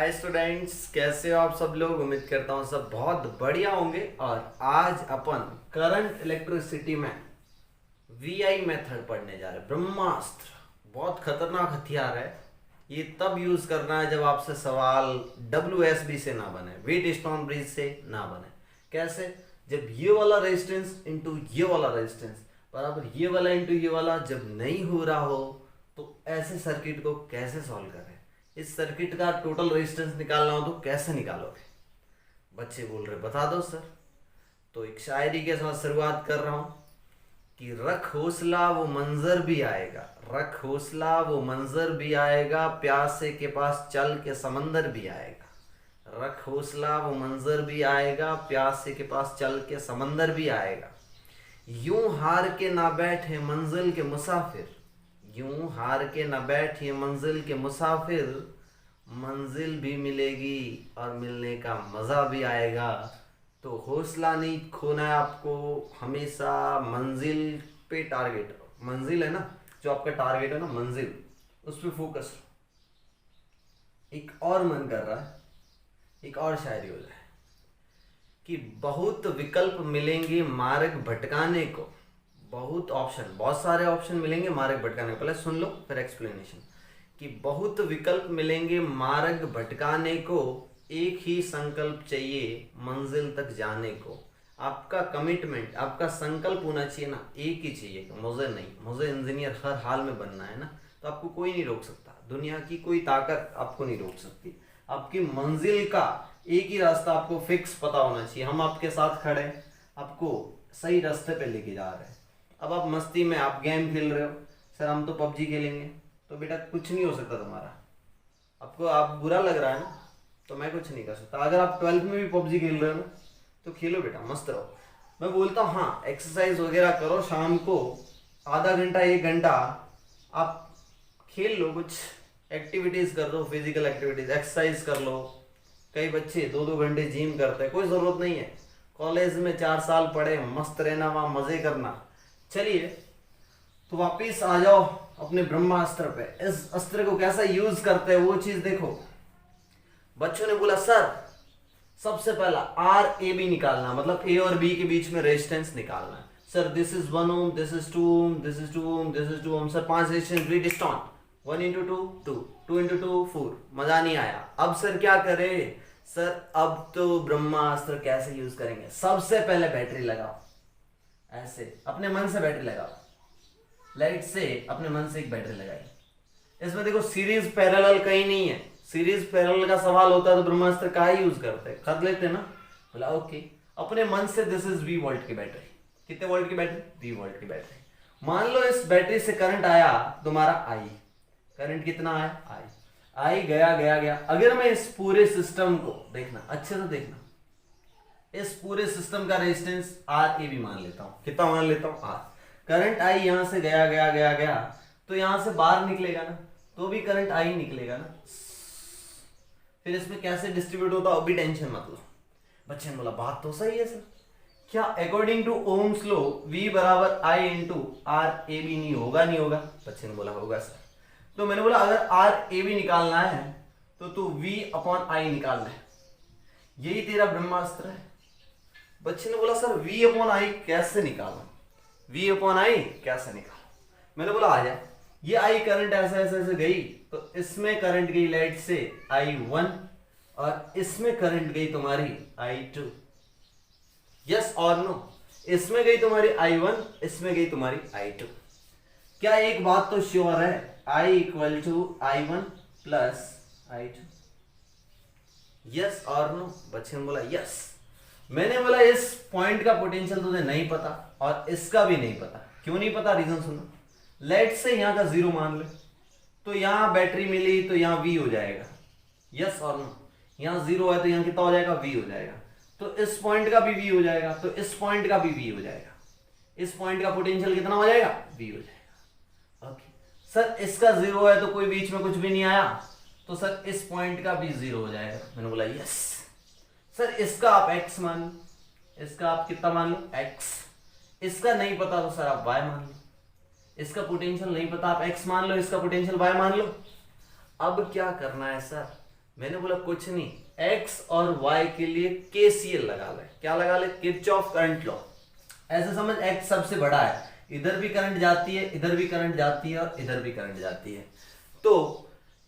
Hi students, कैसे हो आप सब लोग। उम्मीद करता हूँ सब बहुत बढ़िया होंगे। और आज अपन करंट इलेक्ट्रिसिटी में वीआई मेथड पढ़ने जा रहे हैं। ब्रह्मास्त्र बहुत खतरनाक हथियार है। ये तब यूज करना है जब आपसे सवाल डब्ल्यूएसबी से ना बने, वेट स्टोन ब्रिज से ना बने। कैसे? जब ये वाला रेजिस्टेंस इंटू ये वाला रेजिस्टेंस बराबर ये वाला इंटू ये वाला जब नहीं हो रहा हो, तो ऐसे सर्किट को कैसे सॉल्व करें। इस सर्किट का टोटल रेजिस्टेंस निकालना हो तो कैसे निकालोगे। बच्चे बोल रहे बता दो सर। तो एक शायरी के साथ शुरुआत कर रहा हूं कि रख हौसला वो मंजर भी आएगा, रख हौसला वो मंजर भी आएगा, प्यासे के पास चल के समंदर भी आएगा। रख हौसला वो मंजर भी आएगा, प्यासे के पास चल के समंदर भी आएगा। यूं हार के ना बैठे मंजिल के मुसाफिर, यूं हार के न बैठिए मंजिल के मुसाफिर, मंजिल भी मिलेगी और मिलने का मज़ा भी आएगा। तो हौसला नहीं खोना है आपको, हमेशा मंजिल पे टारगेट, मंजिल है ना जो आपका टारगेट है ना मंजिल, उस पर फोकस। एक और मन कर रहा है एक और शायरी हो जाए कि बहुत विकल्प मिलेंगे मार्ग भटकाने को, बहुत ऑप्शन, बहुत सारे ऑप्शन मिलेंगे मार्ग भटकाने को। पहले सुन लो फिर एक्सप्लेनेशन कि बहुत विकल्प मिलेंगे मार्ग भटकाने को, एक ही संकल्प चाहिए मंजिल तक जाने को। आपका कमिटमेंट, आपका संकल्प होना चाहिए ना, एक ही चाहिए। मुझे नहीं, मुझे इंजीनियर हर हाल में बनना है ना, तो आपको कोई नहीं रोक सकता। दुनिया की कोई ताकत आपको नहीं रोक सकती। आपकी मंजिल का एक ही रास्ता आपको फिक्स पता होना चाहिए। हम आपके साथ खड़े, आपको सही रास्ते पे लेके जा रहे हैं। अब आप मस्ती में आप गेम खेल रहे हो, सर हम तो पबजी खेलेंगे, तो बेटा कुछ नहीं हो सकता तुम्हारा। आपको आप बुरा लग रहा है ना, तो मैं कुछ नहीं कर सकता। अगर आप 12th में भी पबजी खेल रहे हो ना, तो खेलो बेटा, मस्त रहो। मैं बोलता हूँ हाँ एक्सरसाइज वगैरह करो, शाम को आधा घंटा 1 घंटा आप खेल लो, कुछ एक्टिविटीज कर दो, फिजिकल एक्टिविटीज, एक्सरसाइज कर लो। कई बच्चे 2-2 घंटे जिम करते हैं, कोई जरूरत नहीं है। कॉलेज में 4 साल पढ़े, मस्त रहना, वहां मजे करना। चलिए तो वापिस आ जाओ अपने ब्रह्मास्त्र पे। इस अस्त्र को कैसा यूज करते हैं वो चीज देखो। बच्चों ने बोला सर सबसे पहला आर ए बी निकालना, मतलब ए और बी के बीच में रेजिस्टेंस निकालना है। Sir this is 1 ohm, this is 2 ohm, this is 2 ohm, this is 2 ohm. Sir 5 resistance Wheatstone, 1 into 2 2, 2 into 2 4। मजा नहीं आया। अब सर क्या करें? सर अब तो ब्रह्मास्त्र कैसे यूज करेंगे? सबसे पहले बैटरी लगाओ, ऐसे अपने मन से बैटरी लगाओ। लाइट से अपने मन से एक बैटरी लगाई। इसमें देखो सीरीज पैरेलल कहीं नहीं है। सीरीज पैरेलल का सवाल होता है तो ब्रह्मास्त्र का ही यूज करते हैं, कर लेते हैं ना। बोला ओके, अपने मन से दिस इज V वोल्ट की बैटरी। कितने वोल्ट की बैटरी? V वोल्ट की बैटरी। मान लो इस बैटरी से करंट आया तुम्हारा I। करंट कितना आया? I गया गया गया। अगर मैं इस पूरे सिस्टम को देखना, अच्छे से देखना, इस पूरे सिस्टम का रेजिस्टेंस RAB मान लेता हूं। कितना मान लेता हूं? R। करंट I यहां से गया गया गया गया, तो यहां से बाहर निकलेगा ना, तो भी करंट I निकलेगा ना। फिर इसमें कैसे डिस्ट्रीब्यूट होता अभी टेंशन मत लो। बच्चे ने बोला बात तो सही है सर, क्या according to ohm's law V बराबर I इंटू RAB नहीं होगा? नहीं होगा। बच्चे ने बोला होगा सर। तो मैंने बोला अगर RAB निकालना है तो तू V अपॉन I निकालना है, यही तेरा ब्रह्मास्त्र है। बच्चे ने बोला सर V अपॉन I कैसे निकालूं? V अपॉन I कैसे निकालूं? मैंने बोला आ जाए। ये I करंट ऐसे ऐसे ऐसे गई, तो इसमें करंट गई लाइट से I1 और इसमें करंट गई तुम्हारी I2। यस और नो? इसमें गई तुम्हारी I1, इसमें गई तुम्हारी I2। क्या एक बात तो श्योर है, I equal to I1 plus I2। Yes और नो? बच्चे ने बोला यस। मैंने बोला इस पॉइंट का पोटेंशियल तुझे नहीं पता और इसका भी नहीं पता। क्यों नहीं पता? रीजन सुनो। लेट से यहां का 0 मान ले, तो यहां बैटरी मिली तो यहां V हो जाएगा। यस और नो? यहां 0 है तो यहां कितना हो जाएगा? V हो जाएगा। तो इस पॉइंट का भी V हो जाएगा, तो इस पॉइंट का भी V हो जाएगा। इस पॉइंट का पोटेंशियल कितना हो जाएगा? V हो जाएगा। ओके सर इसका 0 है तो कोई बीच में कुछ भी नहीं आया, तो सर इस पॉइंट का भी 0 हो जाएगा। मैंने बोला यस। सर इसका आप x मान लो, इसका आप कितना मान लो? x। इसका नहीं पता तो सर आप y मान लो। इसका पोटेंशियल नहीं पता, आप x मान लो, इसका पोटेंशियल y मान लो। अब क्या करना है सर? मैंने बोला कुछ नहीं, x और y के लिए KCL लगा ले। क्या लगा ले? Kirchhoff current law. ऐसे समझ, x सबसे बड़ा है, इधर भी करंट जाती है, इधर भी करंट जाती है और इधर भी करंट जाती है। तो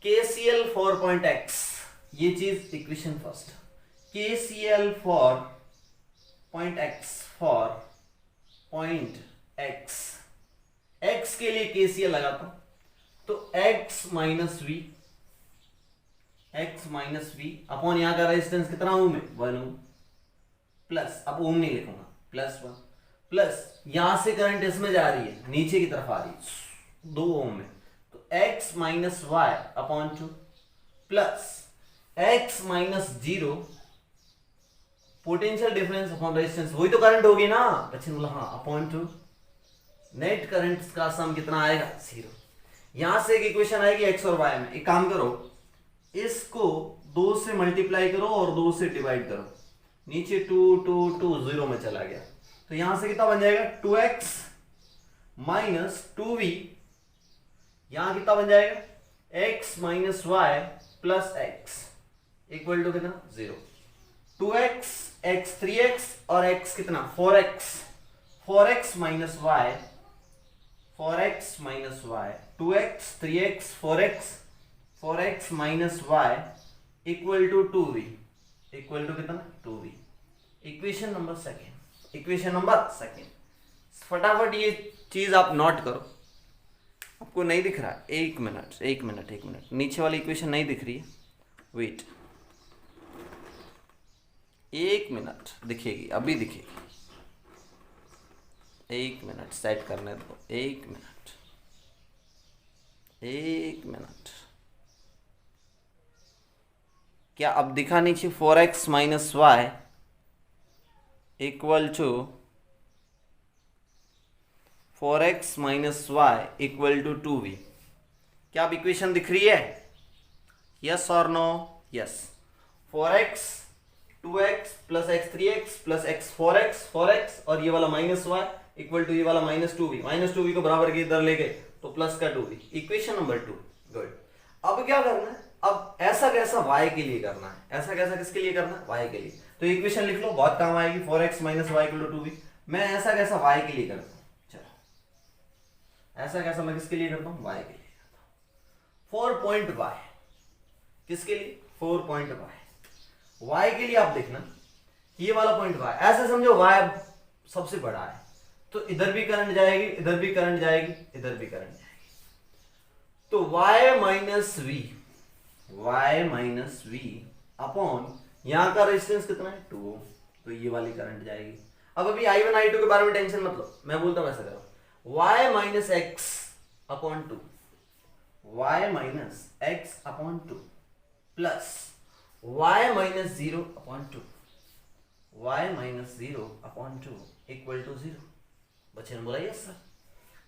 KCL फॉर पॉइंट x, ये चीज equation first. KCL for point x, for point x, x के लिए KCL लगाता हूं तो x minus v, x minus v upon यहां का रेजिस्टेंस कितना ओम है? 1 ओम, प्लस, अब ओम नहीं लिखूंगा, प्लस 1, प्लस यहां से करंट इसमें जा रही है, नीचे की तरफ आ रही है 2 ओम में, तो x minus y upon 2 plus x minus 0 potential difference upon resistance, वही तो करंट होगी ना। बच्चे ने बोला हाँ, अपॉन 2 नेट करंट का सम कितना आएगा? 0। यहां से एक इक्वेशन आएगी x और y में। एक काम करो, इसको 2 से मल्टीप्लाई करो और 2 से डिवाइड करो, नीचे 2 2 2 0 में चला गया, तो यहां से कितना बन जाएगा? 2x माइनस 2v, यहां कितना बन जाएगा? x minus y plus x equal to कितना? 0। 2x, x 3x और x कितना? 4x, 4x minus y, 4x minus y, 2x 3x 4x, 4x minus y equal to 2v, equal to कितना? 2v। Equation number second, equation number second. फटाफट ये चीज आप note करो। आपको नहीं दिख रहा? एक मिनट एक मिनट एक मिनट, नीचे वाली इक्वेशन नहीं दिख रही है, वेट, एक मिनट, दिखेगी, अभी दिखेगी, एक मिनट सेट करने दो, एक मिनट, एक मिनट। क्या अब दिखा नीचे? 4x minus y equal to 4x minus y equal to 2v। क्या अब इक्वेशन दिख रही है? यस और no? Yes. 4x 2x plus x 3x plus x 4x 4x और ये वाला माइनस वाई इक्वल टू ये वाला माइनस 2v, माइनस 2v को बराबर के इधर ले गए तो प्लस का 2v। Equation number 2। गुड। अब क्या करना है? अब ऐसा कैसा y के लिए करना है, ऐसा कैसा किसके लिए करना है? y के लिए। तो इक्वेशन लिख लो, बहुत काम आएगी। 4x minus y equal to 2v। मैं ऐसा कैसा y के लिए करता हूँ, चलो ऐसा कैसा मैं किसके लिए करता हूँ? y के लिए करता हूँ। 4 पॉइंट y किसके लिए? 4 पॉइंट y के लिए। आप देखना ये वाला पॉइंट y, ऐसे समझो y अब सबसे बड़ा है, तो इधर भी करंट जाएगी, इधर भी करंट जाएगी, इधर भी करंट जाएगी, तो y minus v, y minus v upon यहां का रेजिस्टेंस कितना है? 2 ओम, तो ये वाली करंट जाएगी। अब अभी i1 i2 के बारे में टेंशन मत लो, मैं बोलता हूं ऐसा करो, y minus x upon 2, y minus x upon 2 plus y minus 0 upon 2, y minus 0 upon 2 equal to 0। बच्चे ने बोला यस सर।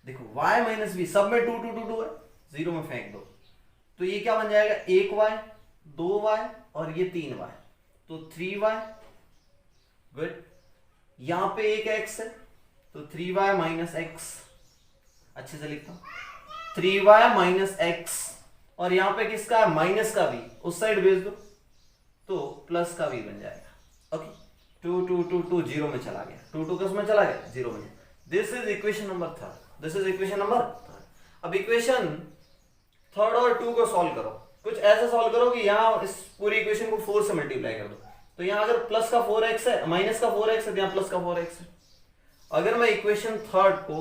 देखो y माइनस वी, सब में 2 2 2 2 है, 0 में फेंक दो, तो ये क्या बन जाएगा? 1y 2y और ये 3y, तो 3y। गुड। यहां पे एक x है तो 3y माइनस एक्स, अच्छे से लिखता हूं 3y माइनस एक्स, और यहां पे किसका है? माइनस का v, उस साइड भेज दो तो प्लस का v बन जाएगा। ओके, 2 2 2 2 0 में चला गया, 2 2 किस में चला गया? 0 में। This is equation number 3, this is equation number 3। अब इक्वेशन 3 और 2 को सॉल्व करो, कुछ ऐसा सॉल्व करो कि यहाँ इस पूरी इक्वेशन को 4 से मल्टीप्लाई कर दो, तो यहाँ अगर प्लस का 4x है, माइनस का 4x है, तो यहाँ प्लस का 4x है। अगर मैं इक्वेशन 3 को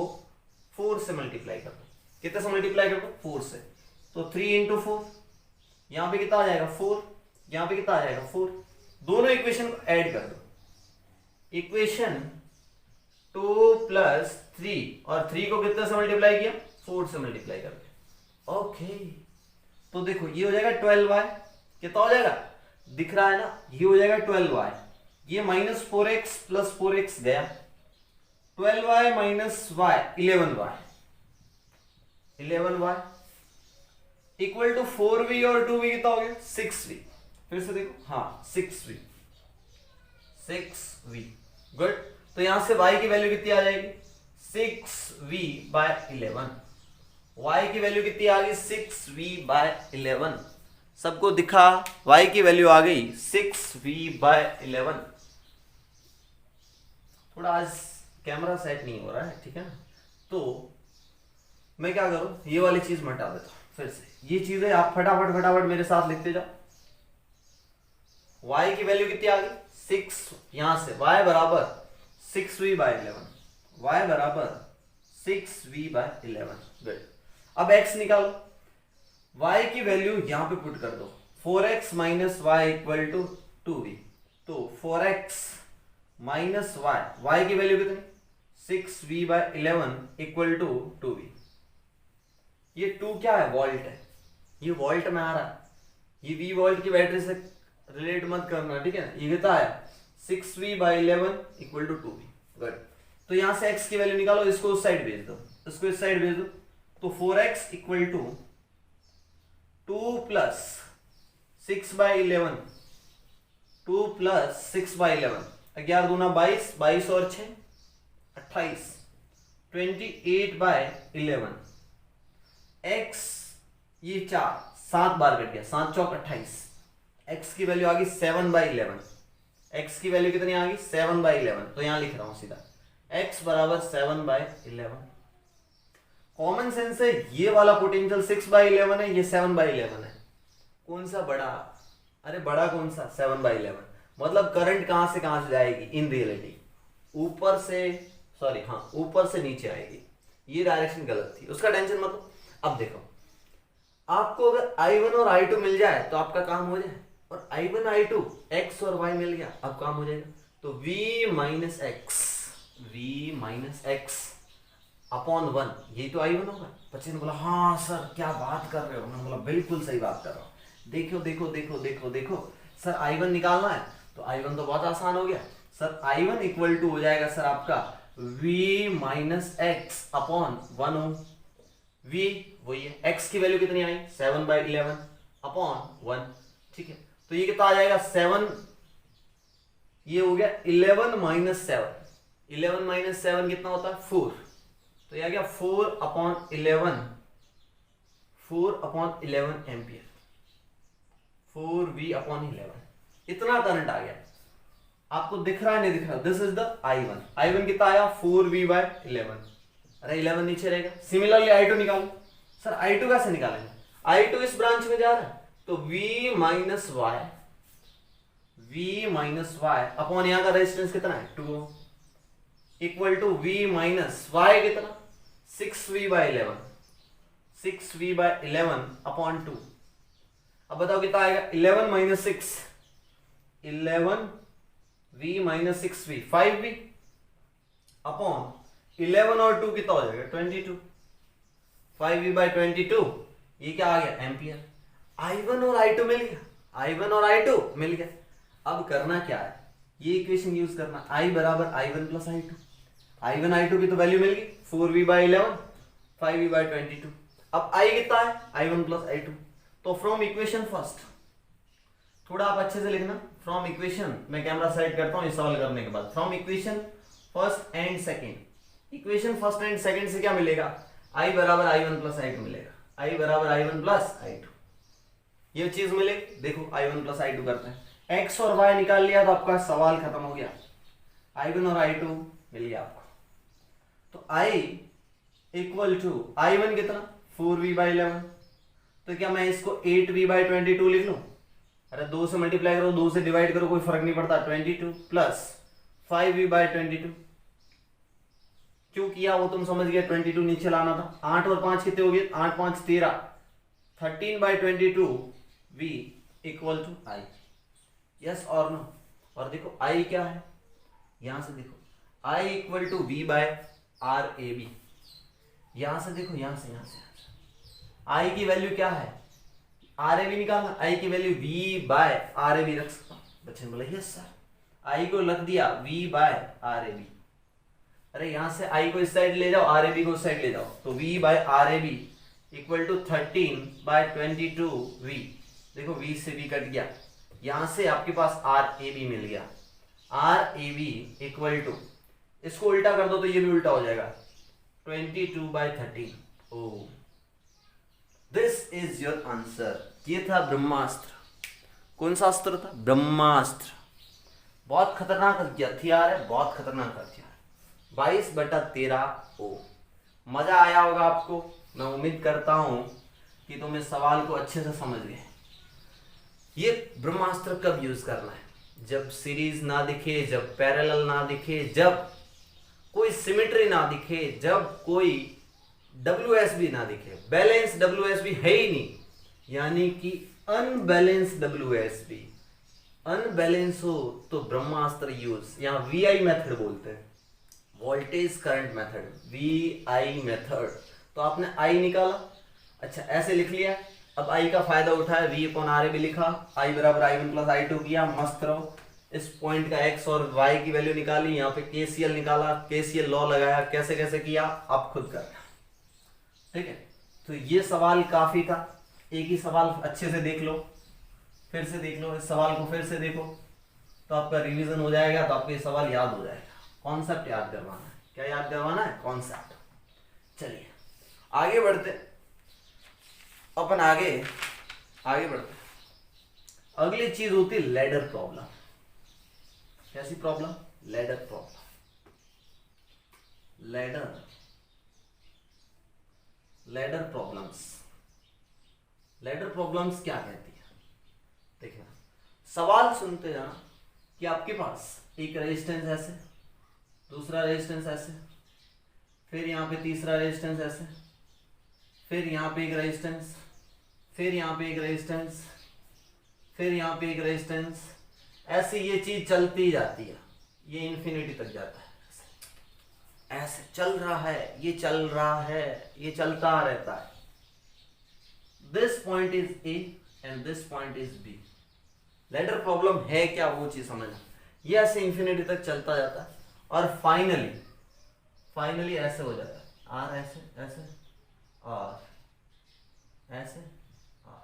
4 से मल्टीप्लाई कर दूं, कितने से मल्टीप्लाई कर दूं? 4 से, तो 3 इंटू 4, यहाँ पे कितना आ जाएगा? 4, यहाँ पे कितना आ जाएगा? 4। दोनों इक्वेशन को ऐड कर दो, इक्वेशन 2 प्लस 3, और 3 को कितने से मल्टीप्लाई किया? 4 से मल्टीप्लाई करके। ओके, तो देखो ये हो जाएगा 12y, कितना हो जाएगा? दिख रहा है ना, ये हो जाएगा 12y, ये माइनस 4x प्लस 4x गया, 12y minus y 11y, 11y equal to 4v और 2v कितना हो गया? 6v। फिर से देखो, हाँ 6v, 6v। गुड। तो यहां से y की वैल्यू कितनी आ जाएगी? 6v bye 11। y की वैल्यू कितनी आ गई? 6v bye 11। सबको दिखा? y की वैल्यू आ गई 6v/11। थोड़ा आज कैमरा सेट नहीं हो रहा है, ठीक है ना, तो मैं क्या करूं, ये वाली चीज मैं हटा देता हूं फिर से। ये चीजें आप फटाफट फटाफट मेरे साथ लिखते जाओ। y की वैल्यू कितनी आ गई 6, यहां से y बराबर 6v/11, y बराबर 6v/11। गुड। अब x निकालो, y की वैल्यू यहां पे पुट कर दो, 4x minus y equal to 2v। तो 4x माइनस y की वैल्यू कितनी 6v/11 इक्वल टू 2v। ये 2 क्या है, वोल्ट है, ये वोल्ट में आ रहा है, ये v वोल्ट की बैटरी से रिलेट मत करना, ठीक है। ये कितना आया 6v/11 equal to 2v। Good. तो यहां से x की वैल्यू निकालो, इसको उस साइड भेज दो, इसको इस साइड भेज दो। तो 4x equal to 2 plus 6/11, 2 plus 6/11, 11 दूना 22, 22 और 6 28, 28/11। x ये 4 7 बार कट गया, 7 चौक 28। x की वैल्यू आ गई 7/11। x की वैल्यू कितनी आ गई 7/11। तो यहां लिख रहा हूं सीधा x बराबर 7/11। कॉमन सेंस है, ये वाला पोटेंशियल 6/11 है, ये 7/11 है। कौन सा बड़ा? अरे बड़ा कौन सा 7/11। मतलब करंट कहां से जाएगी इन रियलिटी, ऊपर से, सॉरी हाँ, ऊपर से नीचे आएगी। ये डायरेक्शन गलत थी, उसका टेंशन मत लो। अब देखो, आपको अगर I1 और I2 मिल जाए तो आपका काम हो जाए, और I1 I2 x और y मिल गया, अब काम हो जाएगा। तो v माइनस एक्स अपॉन 1, यही तो I1 होगा। बच्चे ने बोला हाँ सर क्या बात कर रहे हो, मैंने बोला बिल्कुल सही बात कर रहा हूं। देखो देखो देखो देखो देखो सर, I1 निकालना है तो I1 तो बहुत आसान हो गया सर। I1 इक्वल टू हो जाएगा सर आपका v माइनस एक्स अपॉन 1 हो। v वही है, x की वैल्यू कितनी आई 7/11 अपॉन 1, ठीक है। तो ये कितना आ जाएगा 7, ये हो गया 11 माइनस 7, 11 माइनस 7 कितना होता है 4। तो ये आ गया 4/11, 4/11 एम्पियर, 4v/11। इतना करंट आ गया। आपको दिख रहा है नहीं दिख रहा, दिस इज द I1 कितना आया 4v/11। अरे 11 नीचे रहेगा। सिमिलरली I2 निकालो सर। I2 कैसे निकालेंगे, I2 इस ब्रांच में जा रहा है तो v माइनस y अपॉन यहां का रेजिस्टेंस कितना है 2 equal to v minus y कितना 6v/11, 6v/11 अपॉन 2। अब बताओ कितना आएगा 11 minus 6, 11v minus 6v, 5v upon 11 और 2 कितना हो जाएगा 22, 5v/22। ये क्या आ गया एम्पियर। I1 और I2 मिल गया, I1 और I2 मिल गया। अब करना क्या है, ये इक्वेशन यूज करना, I बराबर I1 plus I2। I1 I2 की तो वैल्यू मिल गई 4v/11, 5v/22। अब I कितना है I1 प्लस I2। तो फ्रॉम इक्वेशन फर्स्ट, थोड़ा आप अच्छे से लिखना, फ्रॉम इक्वेशन, मैं कैमरा साइड करता हूं सॉल्व करने के बाद। From equation first and second, equation first and second से क्या मिलेगा I बराबर I1 प्लस I2 मिलेगा, I बराबर I1 प्लस I2, ये चीज मिलेगी। देखो I1 प्लस I2 करते हैं, x और y निकाल लिया तो आपका सवाल खत्म हो गया। I1 और I2 मिल गया आपको। तो I इक्वल टू I1 कितना 4v/11, तो क्या मैं इसको 8v/22 लिख लूं? अरे 2 से मल्टीप्लाई करो, 2 से डिवाइड करो, कोई फर्क नहीं पड़ता। 22 प्लस 5v/22, क्यों किया वो तुम समझ गए, 22 नीचे लाना था। 8 और 5 कितने हो गए 8 5 13, 13/22 v equal to I। Yes और नो? और देखो I क्या है, यहां से देखो I इक्वल टू v/RAB। यहां से देखो, यहां से I की वैल्यू क्या है RAB निकालना, I की वैल्यू v/RAB रख सकता हूं। बच्चे ने बोला यस सर, I को रख दिया v/RAB। अरे यहां से I को इस साइड ले जाओ, RAB को इस साइड ले जाओ, तो v/RAB इक्वल टू 13/22 v। देखो v से v कट गया, यहां से आपके पास RAB मिल गया। RAB इक्वल टू, इसको उल्टा कर दो तो ये भी उल्टा हो जाएगा 22/13। ओ दिस इज योर आंसर। ये था ब्रह्मास्त्र। कौन सा अस्त्र था? ब्रह्मास्त्र। बहुत खतरनाक हथियार है, बहुत खतरनाक हथियार। 22/13 ओ। मजा आया होगा आपको। मैं उम्मीद करता हूं कि तुम इस सवाल को अच्छे से समझ गए। ये ब्रह्मास्त्र कब यूज करना है? जब सीरीज ना दिखे, जब पैरेलल ना दिखे, जब कोई सिमेट्री ना दिखे, जब कोई WSB ना दिखे। बैलेंस WSB है ही नहीं, यानी कि अनबैलेंस WSB। अनबैलेंस हो तो ब्रह्मास्त्र यूज, यहाँ VI मेथड बोलते हैं, voltage current method, VI method. तो आपने I निकाला, अच्छा ऐसे लिख लिया। अब I का फायदा उठाया, V/RA भी लिखा, I बराबर I1 + I2 किया, मस्त रहो। इस पॉइंट का x और y की वैल्यू निकाली, यहाँ पे KCL निकाला, KCL लॉ लगाया, कैसे कैसे किया आप खुद करना, ठीक है। तो ये सवाल काफी था। एक ही सवाल अच्छे से देख लो, फिर से देख लो, इस सवाल को फिर से देखो तो आपका रिवीजन हो जाएगा, तो आपको ये सवाल याद हो जाएगा। कॉन्सेप्ट याद करवाना है। क्या याद करवाना है? कॉन्सेप्ट। चलिए आगे बढ़ते, अपन आगे बढ़ते। अगली चीज होती है लैडर प्रॉब्लम। कैसी problem? Ladder problem. Ladder problems. Ladder problems क्या कहती है? देखना, सवाल सुनते जाना कि आपके पास एक रेजिस्टेंस ऐसे, दूसरा रेजिस्टेंस ऐसे, फिर यहाँ पे तीसरा रेजिस्टेंस ऐसे, फिर यहाँ पे एक रेजिस्टेंस, फिर यहाँ पे एक रेजिस्टेंस, फिर यहाँ पे एक रेजिस्टेंस। ऐसे ये चीज चलती जाती है, ये इन्फिनिटी तक जाता है। ऐसे चल रहा है, ये चल रहा है, ये चलता रहता है। This point is A and this point is B। Ladder problem है क्या, वो चीज समझना। ये ऐसे इन्फिनिटी तक चलता जाता है और फाइनली ऐसे हो जाता है। R ऐसे, ऐसे, और ऐसे, और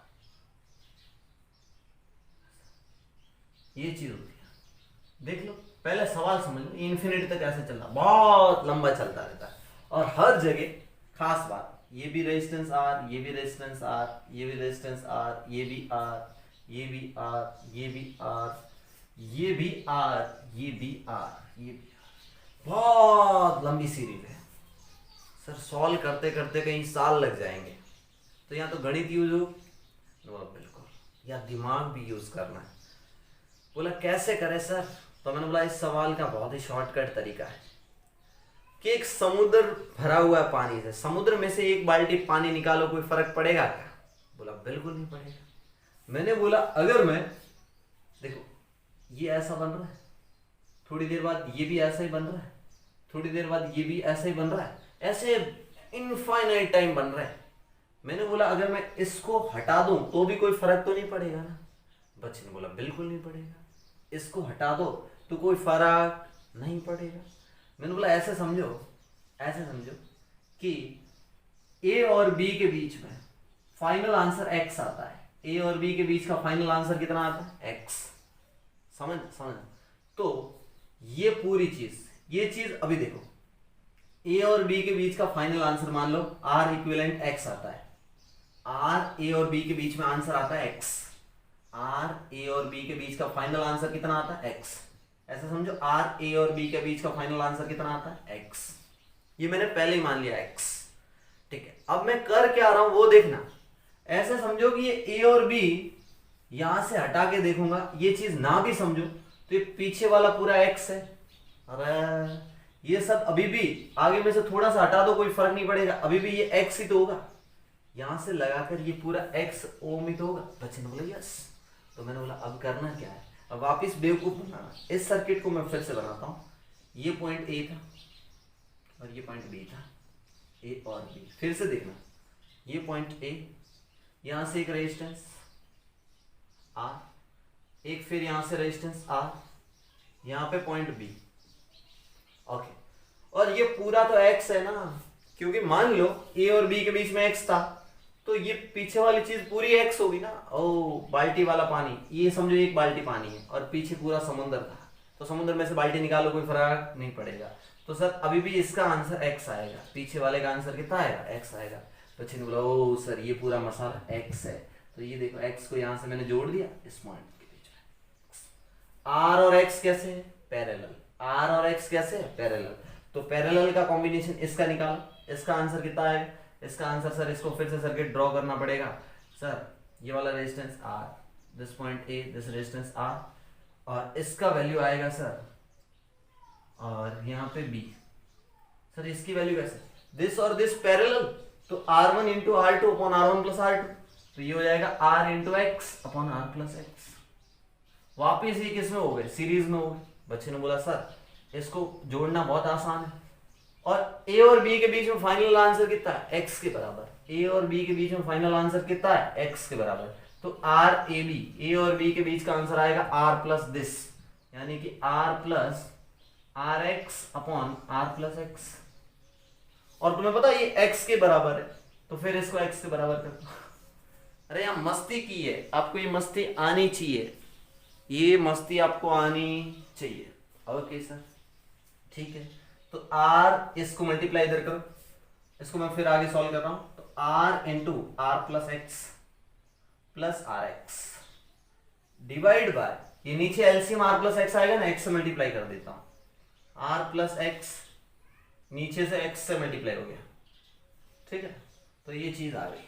ये चीज होती है। देख लो, पहले सवाल समझ लो। इन्फिनिटी तक ऐसे चलना, बहुत लंबा चलता रहता है। और हर जगह खास बात, ये भी रेजिस्टेंस R, ये भी रेजिस्टेंस R, ये भी रेजिस्टेंस R, ये भी R, ये भी R, ये भी R, ये भी R, ये भी R, ये भी R। बहुत लंबी सीरीज है सर। सॉल्व करते करते कहीं साल लग जाएंगे। तो यहाँ तो गणित यूज हो, बिल्कुल, या दिमाग भी यूज करना है। बोला कैसे करें सर? तो मैंने बोला इस सवाल का बहुत ही शॉर्टकट तरीका है कि एक समुद्र भरा हुआ है पानी से, समुद्र में से एक बाल्टी पानी निकालो, कोई फर्क पड़ेगा क्या? बोला बिल्कुल नहीं पड़ेगा। मैंने बोला अगर मैं, देखो ये ऐसा बन रहा है, थोड़ी देर बाद ये भी ऐसा ही बन रहा है, थोड़ी देर बाद ये भी ऐसा ही बन रहा है, ऐसे इनफाइनाइट टाइम बन रहा है। मैंने बोला अगर मैं इसको हटा दूं तो भी कोई फर्क तो नहीं पड़ेगा ना? बच्चे ने बोला बिल्कुल नहीं पड़ेगा। इसको हटा दो तो कोई फर्क नहीं पड़ेगा। मैंने बोला ऐसे समझो कि A और B के बीच में फाइनल आंसर x आता है। A और B के बीच का फाइनल आंसर कितना आता है? x। समझ। तो ये पूरी चीज, ये चीज अभी देखो, A और B के बीच का फाइनल आंसर मान लो R इक्विवेलेंट x आता है। R A और B के बीच में आंसर आता है x। R A और B के बीच का फाइनल आंसर कितना आता है? x। ऐसा समझो, R A और B के बीच का फाइनल आंसर कितना आता है? x। ये मैंने पहले ही मान लिया x, ठीक है। अब मैं कर क्या रहा हूं वो देखना। ऐसे समझो कि ये A और B यहां से हटा के देखूंगा, ये चीज ना भी समझो तो ये पीछे वाला पूरा x है। अरे ये सब अभी भी आगे में से थोड़ा सा हटा दो, कोई फर्क नहीं पड़ेगा, अभी भी ये x ही तो होगा। यहां से लगाकर ये पूरा x ओम ही तो होगा। बच्चे ने बोला यस। तो मैंने बोला अब करना क्या है? अब वापिस बेवकूफ बनाना। इस सर्किट को मैं फिर से बनाता हूं। ये पॉइंट A था और ये पॉइंट B था, A और B। फिर से देखना, ये पॉइंट A, यहां से एक रेजिस्टेंस R, एक फिर यहां से रेजिस्टेंस R, यहां पे पॉइंट B, ओके। और ये पूरा तो x है ना, क्योंकि मान लो A और B के बीच में x था, तो ये पीछे वाली चीज पूरी x होगी ना। ओ बाल्टी वाला पानी, ये समझो एक बाल्टी पानी है और पीछे पूरा समुद्र था, तो समुद्र में से बाल्टी निकालो, कोई फर्क नहीं पड़ेगा। तो सर अभी भी इसका आंसर x आएगा, पीछे वाले का आंसर कितना आएगा? x आएगा। बच्चे ने बोला ओ सर ये पूरा मसाला x है, तो ये देखो x को यहाँ से मैंने जोड़ दिया इस पॉइंट के बीच में। r और x कैसे है? पैरेलल। r और x कैसे है? पैरेलल। तो पैरेलल का कॉम्बिनेशन इसका निकालो, इसका आंसर कितना है? इसका आंसर सर इसको फिर से सर्किट ड्रॉ करना पड़ेगा सर। ये वाला resistance r, this point a, this resistance r, और इसका वैल्यू आएगा सर, और यहाँ पे b। सर इसकी वैल्यू कैसे? दिस और दिस पैरेलल, तो r1 into r2 upon r1 plus r2, तो ये हो जाएगा r into x upon r plus x. वापिस ये किस में हो गए? सीरीज में हो गए। बच्चे ने बोला सर इसको जोड़ना बहुत आसान है, और a और b के बीच में फाइनल आंसर कितना है? x के बराबर। a और b के बीच में फाइनल आंसर कितना है? x के बराबर। तो r a b, a और b के बीच का आंसर आएगा r प्लस दिस, यानी कि r plus r x upon are plus x. और तुम्हें पता ये x के बराबर है, तो फिर इसको x के बराबर कर दो। अरे यहाँ मस्ती की है, आपको ये मस्ती आनी चाहिए, ये मस्ती आपको आनी चाहिए। ओके सर, ठीक है। तो r, इसको मल्टीप्लाई इधर करो, इसको मैं फिर आगे सॉल्व कर रहा हूं। तो r into are plus x plus r x divide by, ये नीचे एलसीएम r प्लस एक्स आएगा ना, x से मल्टीप्लाई कर देता हूं। r प्लस एक्स नीचे से x से मल्टीप्लाई हो गया, ठीक है। तो ये चीज आ गई,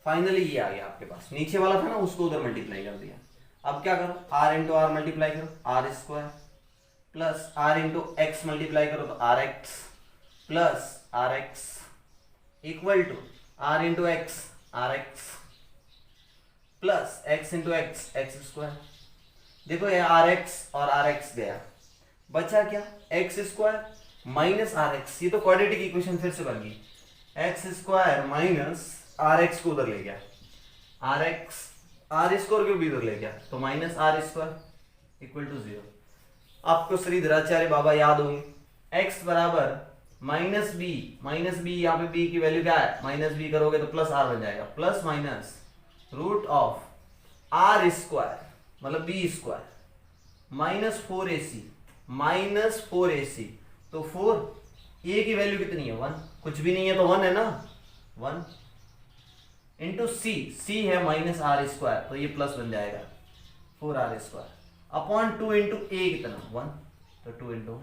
फाइनली ये आ गया आपके पास। नीचे वाला था ना, उसको उधर मल्टीप्लाई कर दिया। अब क्या करो? r इंटू आर मल्टीप्लाई करो, r square plus r into x multiply करो तो r x plus r x equal to r into x r x plus x into x x square. देखो ये आर एक्स और r x गया, बचा क्या? X square minus r x. ये तो क्वाड्रेटिक इक्वेशन फिर से बन गई, x square minus r x को उधर ले गया, आर एक्स आर स्क्वायर को भी उधर ले गया, तो minus r square equal to 0। आपको श्रीधराचार्य बाबा याद होंगे, x बराबर माइनस बी, यहाँ पे b की वैल्यू क्या है? माइनस बी करोगे तो प्लस आर बन जाएगा, plus minus root of r square मतलब बी स्क्वायर माइनस 4ac, तो 4 a की वैल्यू कितनी है? 1, कुछ भी नहीं है तो 1 है ना, 1 इंटू सी है माइनस आर स्क्वायर, तो ये प्लस बन जाएगा 4r स्क्वायर अपॉन 2 इंटू ए कितना? 1, तो 2 इंटू 1।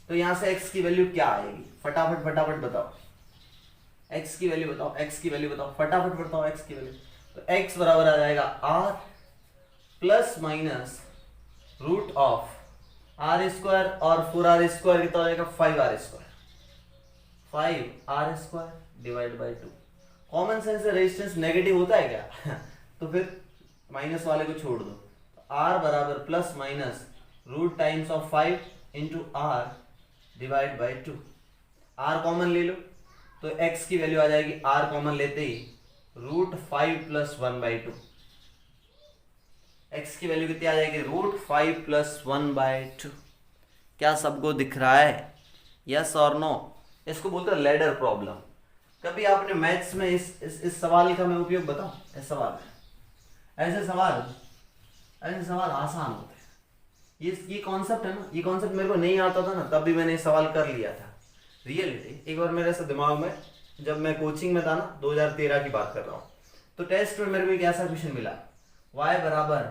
तो यहां से x की वैल्यू क्या आएगी? फटाफट बताओ, x की वैल्यू बताओ, फटाफट बताओ x की वैल्यू। तो x बराबर आ जाएगा r plus minus root of r square और 4r स्क्वायर कितना हो जाएगा? 5r square divide by 2। Common sense से रेजिस्टेंस नेगेटिव होता है क्या? तो फिर माइनस वाले को छोड़ दो, r बराबर plus minus root times of 5 into r divide by 2। r common ले लो तो x की वैल्यू आ जाएगी, r कॉमन लेते ही रूट 5 प्लस 1 बाई 2। x की वैल्यू कितनी आ जाएगी? Root 5 plus 1 by 2। क्या सबको दिख रहा है? यस और नो? इसको बोलते हैं लैडर प्रॉब्लम। कभी आपने मैथ्स में इस सवाल का मैं उपयोग बताऊं? इस सवाल में ऐसे सवाल आसान होते हैं। ये कॉन्सेप्ट है ना, ये कॉन्सेप्ट मेरे को नहीं आता था ना, तब भी मैंने सवाल कर लिया था। रियलिटी एक बार मेरे ऐसा दिमाग में, जब मैं कोचिंग में था ना, 2013 की बात कर रहा हूँ, तो टेस्ट में मेरे को एक ऐसा क्वेश्चन मिला, y बराबर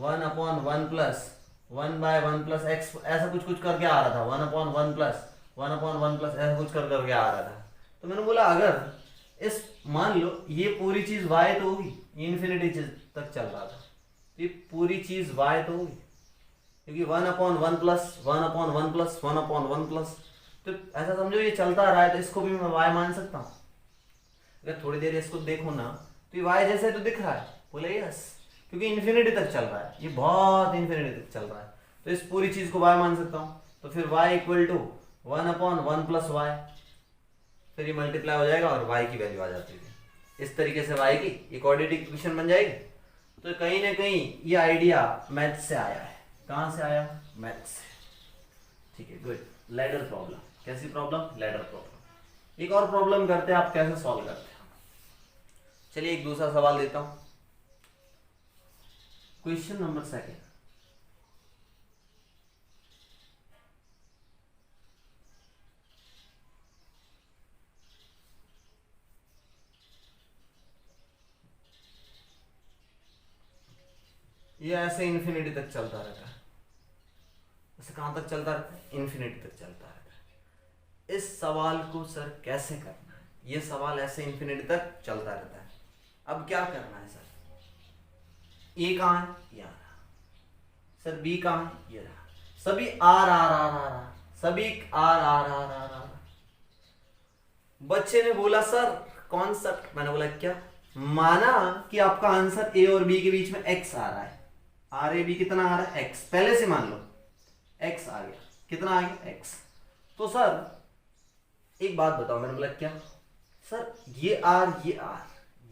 1 upon 1 plus 1 by 1 plus x, ऐसा कुछ करके आ रहा था, 1 अपॉन 1 प्लस 1 अपॉन 1 प्लस ऐसा कुछ करके आ रहा था। तो मैंने बोला अगर इस मान लो ये पूरी चीज y तो होगी, इन्फिनिटी तक चल रहा था, तो ये पूरी चीज y तो होगी, क्योंकि 1 upon 1 plus 1 upon 1 plus 1 upon 1 plus, तो ऐसा समझो ये चलता रहा है, तो इसको भी मैं y मान सकता हूँ। अगर थोड़ी देर इसको देखो ना, तो ये y जैसे तो दिख रहा है, बोले यस, क्योंकि इन्फिनिटी तक चल रहा है, ये बहुत इन्फिनिटी तक चल रहा है, तो इस पूरी चीज को y मान सकता हूँ। तो फिर y equal to 1 upon 1 plus y, फिर ये मल्टीप्लाई हो जाएगा और y की वैल्यू आ जाती है। इस तरीके से y की क्वाड्रेटिक इक्वेशन बन जाएगी। तो कहीं ना कहीं ये आइडिया मैथ से आया है। कहाँ से आया? मैथ से। ठीक है, गुड। लैडर प्रॉब्लम, कैसी प्रॉब्लम? Ladder problem. एक और प्रॉब्लम करते हैं, आप कैसे सॉल्व करते हैं। चलिए एक दूसरा सवाल देता हूं। Question number 2। ये ऐसे इन्फिनिटी तक चलता रहता है। ऐसे कहाँ तक चलता रहता है? इन्फिनिटी तक चलता रहता है। इस सवाल को सर कैसे करना है? ये सवाल ऐसे इन्फिनिटी तक चलता रहता है। अब क्या करना है सर? ए कहाँ है? यहाँ रहा। सर बी कहाँ है? ये रहा। सभी are R R R R, सभी are R R R R. बच्चे ने बोला सर कॉन्सेप्ट। मैंने बोला क्या? माना कि आपका आंसर ए और बी के बीच में एक्स आ रहा है। आर ए बी कितना आ रहा है? एक्स। पहले से मान लो एक्स आ गया। कितना आ गया? एक्स। तो सर एक बात बताओ। मैंने बोला क्या? सर ये आर ये आर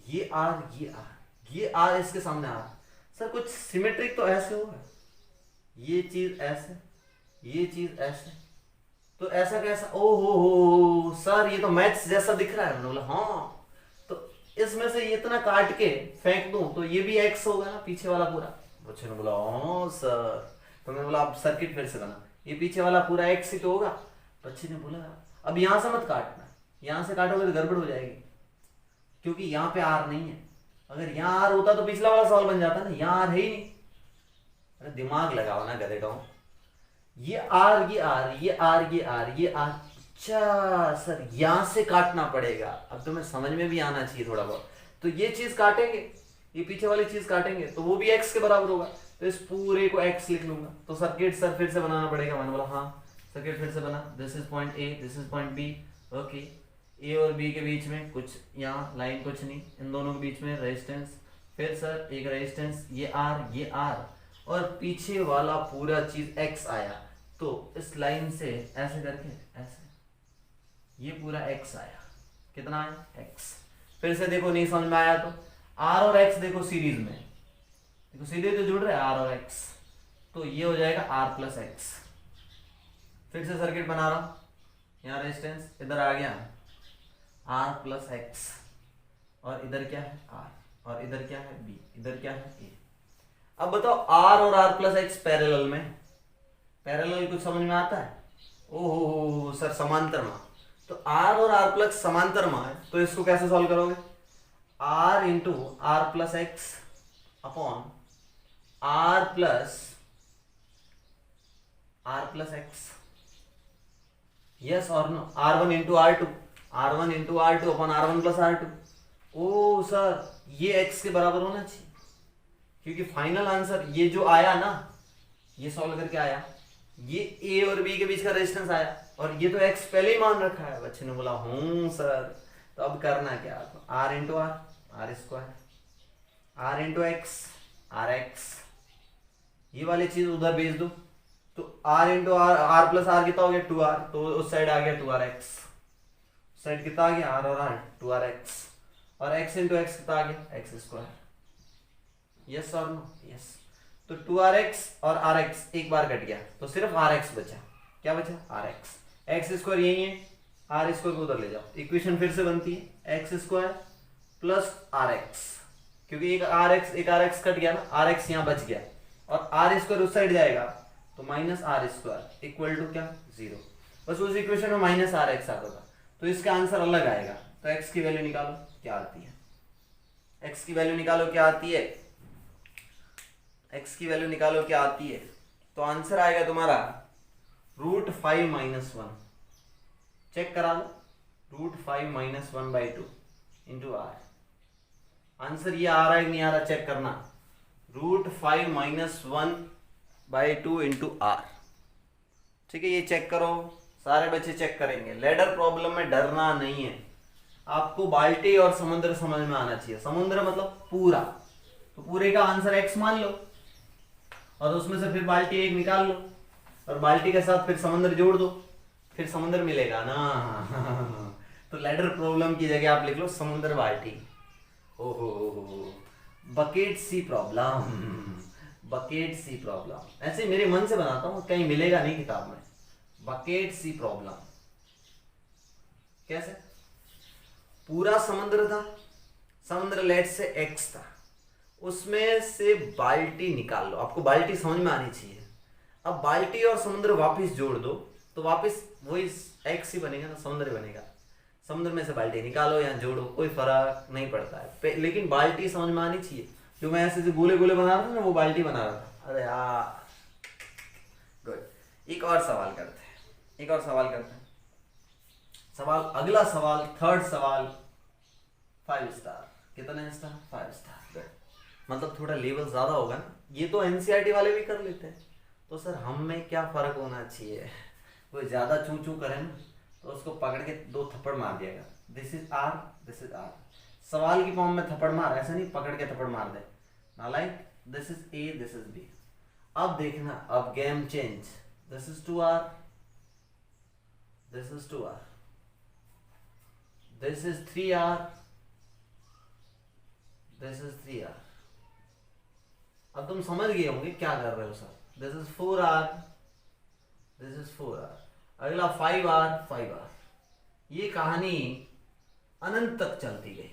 ये आर ये आर ये आर इसके सामने आ रहा। सर कुछ सिमेट्रिक तो ऐसे होगा। ये चीज ऐसे, ये चीज ऐसे, तो ऐसा कैसा? ओ हो सर ये तो मैथ्स जैसा दिख रहा है। मैंने बोला हाँ, तो इसमें से ये इतना काट के फेंक दूं तो ये भी एक्स होगा ना, पीछे वाला पूरा। बच्चे ने बोला हाँ सर। तो मैंने बोला आप सर्किट फिर से बना, ये पीछे वाला पूरा एक्स ही तो होगा। बच्चे ने बोला अब यहां से मत काटना, यहां से काटोगे तो गड़बड़ हो जाएगी, क्योंकि यहाँ पे आर नहीं है। अगर यहाँ आर होता तो पिछला वाला सवाल बन जाता ना, यहाँ आर है ही नहीं। अरे दिमाग लगाओ ना गधे का। ये आर ये आर ये आर ये आर ये आर। अच्छा सर यहां से काटना पड़ेगा। अब तुम्हें समझ में भी आना चाहिए थोड़ा बहुत। तो ये चीज काटेंगे, ये पीछे वाली चीज काटेंगे तो वो भी एक्स के बराबर होगा। तो इस पूरे को एक्स लिख लूंगा। तो सर्किट सर फिर से बनाना पड़ेगा। मैंने बोला हाँ, सर्किट फिर से बना। This is point A, this is point B. Okay, A और बी के बीच में कुछ यहाँ लाइन कुछ नहीं, इन दोनों के बीच में रेजिस्टेंस। फिर सर एक रेजिस्टेंस, ये आर और पीछे वाला पूरा चीज एक्स आया। तो इस लाइन से ऐसे करके ऐसे ये पूरा एक्स आया। कितना आया? एक्स। फिर से देखो नहीं समझ में आया तो आर और एक्स देखो सीरीज में, देखो सीधे तो जुड़ रहे हैं आर और एक्स, तो ये हो जाएगा आर प्लस एक्स। फिर से सर्किट बना रहा हूं, यहाँ रेजिस्टेंस इधर आ गया आर प्लस एक्स, और इधर क्या है? आर, और इधर क्या है? बी, इधर क्या है? ए। अब बताओ आर और आर प्लस एक्स पैरेलल में, पैरेलल कुछ समझ में आता है? ओहो सर समांतर में। तो आर और आर प्लस समांतर में है, तो इसको कैसे सॉल्व करोगे? R into are plus X upon are plus X. Yes और no? R1 into R2, R1 into R2 upon R1 plus R2। ओ सर ये एक्स के बराबर होना चाहिए, क्योंकि फाइनल आंसर ये जो आया ना, ये सॉल्व करके आया, ये ए और बी के बीच का रेजिस्टेंस आया, और ये तो एक्स पहले ही मान रखा है। बच्चे ने बोला हूं सर। तो अब करना क्या? R into r, r square, r into x, r x. ये वाली चीज उधर भेज दो, तो r into r, r plus r कितना हो गया? 2r, तो उस साइड आ गया 2r एक्स। साइड कितना आ गया? आर और आर 2r एक्स, और x इंटू एक्स कितना आ गया? X square. यस और नो? यस। तो 2rx और rx एक बार कट गया, तो सिर्फ rx बचा। क्या बचा? rx। एक्स स्क्वायर यही है, आर स्क्वायर को उधर ले जाओ, इक्वेशन फिर से बनती है एक्स स्क्वायर प्लस rx, क्योंकि एक rx कट गया ना, rx यहाँ बच गया, और r स्क्वायर उस साइड जाएगा, तो minus r square equal to क्या? 0। बस उस इक्वेशन में माइनस आर एक्स आता था, तो इसका आंसर अलग आएगा। तो x की वैल्यू निकालो क्या आती है? x की वैल्यू निकालो क्या आती है? x की वैल्यू निकालो क्या आती है? तो आंसर आएगा तुम्हारा √5 - 1। चेक करा लो, √5 - 1/2 इंटू आर। आंसर ये आ रहा है कि नहीं आ रहा? चेक करना। √5 - 1/2 इंटू आर। ठीक है, ये चेक करो, सारे बच्चे चेक करेंगे। लेडर प्रॉब्लम में डरना नहीं है, आपको बाल्टी और समुद्र समझ में आना चाहिए। समुद्र मतलब पूरा, तो पूरे का आंसर x मान लो, और उसमें से फिर बाल्टी एक निकाल लो, और बाल्टी के साथ फिर समुद्र जोड़ दो, फिर समुद्र मिलेगा ना। तो लेडर प्रॉब्लम की जगह आप लिख लो समुद्र बाल्टी। ओहो, बकेट सी प्रॉब्लम, बकेट सी प्रॉब्लम। ऐसे मेरे मन से बनाता हूँ, कहीं मिलेगा नहीं किताब में। बकेट सी प्रॉब्लम कैसे? पूरा समुद्र था, समुद्र लेट से x था, उसमें से बाल्टी निकाल लो। आपको बाल्टी समझ में आनी चाहिए। अब बाल्टी और समुद्र वापस जोड़ दो, तो वापस वही x ही बनेगा ना, समुद्र बनेगा। समुद्र में से बाल्टी निकालो या जोड़ो, कोई फर्क नहीं पड़ता है, लेकिन बाल्टी समझ में आनी चाहिए। जो मैं ऐसे गोले गोले बना रहा था ना, वो बाल्टी बना रहा था। अरे यार गुड। एक और सवाल करते हैं। सवाल, अगला सवाल, थर्ड सवाल, 5 स्टार। कितने स्टार? 5 स्टार। गुड। मतलब थोड़ा लेवल ज्यादा होगा ना। ये तो एनसीईआरटी वाले भी कर लेते हैं, तो सर हम में क्या फर्क होना चाहिए? कोई ज्यादा चू चू करे ना तो उसको पकड़ के 2 थप्पड़ मार दिएगा। This is R, this is R. सवाल की फॉर्म में थप्पड़ मार, ऐसा नहीं पकड़ के थप्पड़ मार दे ना। Like this is A, this is B. अब देखना, अब game change. This is 2R, this is 2R, this is 3R, this is 3R। अब तुम समझ गए होंगे क्या कर रहे हो sir. This is 4R, this is 4R। अगला 5R, 5R। ये कहानी अनंत तक चलती गई।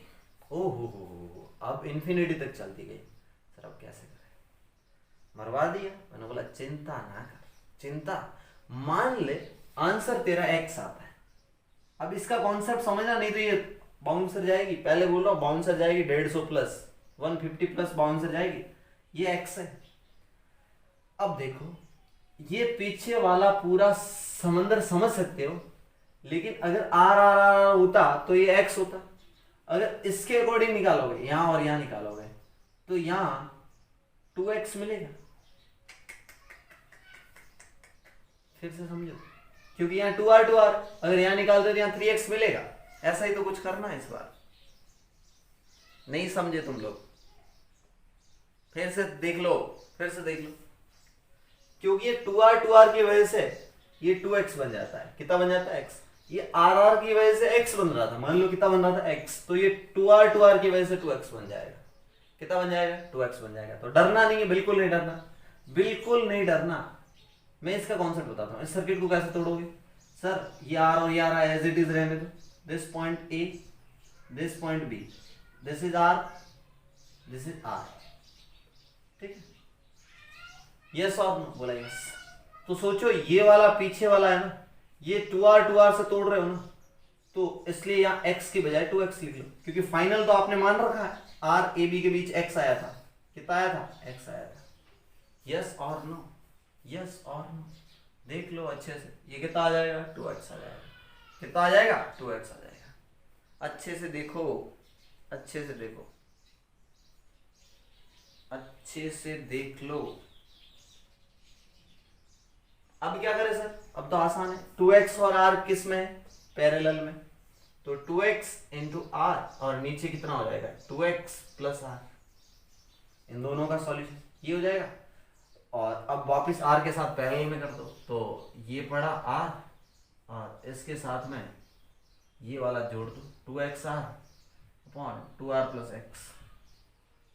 ओहो, अब इन्फिनिटी तक चलती गई। सर अब कैसे करें? मरवा दिया। मैंने बोला चिंता ना कर, चिंता। मान ले आंसर तेरा x आता है। अब इसका कॉन्सेप्ट समझना, नहीं तो ये बाउंसर जाएगी। पहले बोल रहा हूं बाउंसर जाएगी 150 प्लस 150 प्लस बाउंसर जाएगी। ये x है। अब देखो, ये पीछे वाला पूरा समंदर समझ सकते हो, लेकिन अगर आर आर आर होता तो ये x होता। अगर इसके अकॉर्डिंग निकालोगे, यहां और यहां निकालोगे, तो यहां 2x मिलेगा। फिर से समझो, क्योंकि यहां 2R 2R, अगर यहां निकालते तो यहां 3x मिलेगा। ऐसा ही तो कुछ करना है इस बार। नहीं समझे तुम लोग? फिर से देख लो, क्योंकि ये 2R 2R की वजह से ये 2x बन जाता है। कितना बन जाता है? x। ये RR की वजह से x बन रहा था, मान लो कितना बन रहा था? x। तो ये 2R 2R की वजह से 2x बन जाएगा। कितना बन जाएगा? 2x बन जाएगा। तो डरना नहीं है, बिल्कुल नहीं डरना, बिल्कुल नहीं डरना। मैं इसका कॉन्सेप्ट बताता हूँ। इस सर्किट को कैसे तोड़ोगे? सर ये R और ये R एज इट इज रहने दो। This point A, this point B, this is R, this is R। ठीक है? यस और नो? बोला यस। तो सोचो ये वाला पीछे वाला है ना, ये 2R 2R से तोड़ रहे हो ना, तो इसलिए यहाँ x की बजाय 2x लिख लो, क्योंकि फाइनल तो आपने मान रखा है R A B के बीच x आया था। कितना आया था? x आया था। यस और नो? यस और नो? देख लो अच्छे से। ये कितना आ जाएगा? 2x आ जाएगा। कितना आ जाएगा? 2x आ जाएगा। अच्छे से देखो, अच्छे से देखो, अच्छे से देख लो। अब क्या करें सर? अब तो आसान है। 2x और r किस में है? पैरेलल में। तो 2x इंटू r, और नीचे कितना हो जाएगा? 2x plus r। इन दोनों का सॉल्यूशन ये हो जाएगा। और अब वापस r के साथ पैरेलल में कर दो, तो ये पड़ा r, और इसके साथ में ये वाला जोड़ दो, 2xr upon 2r plus x।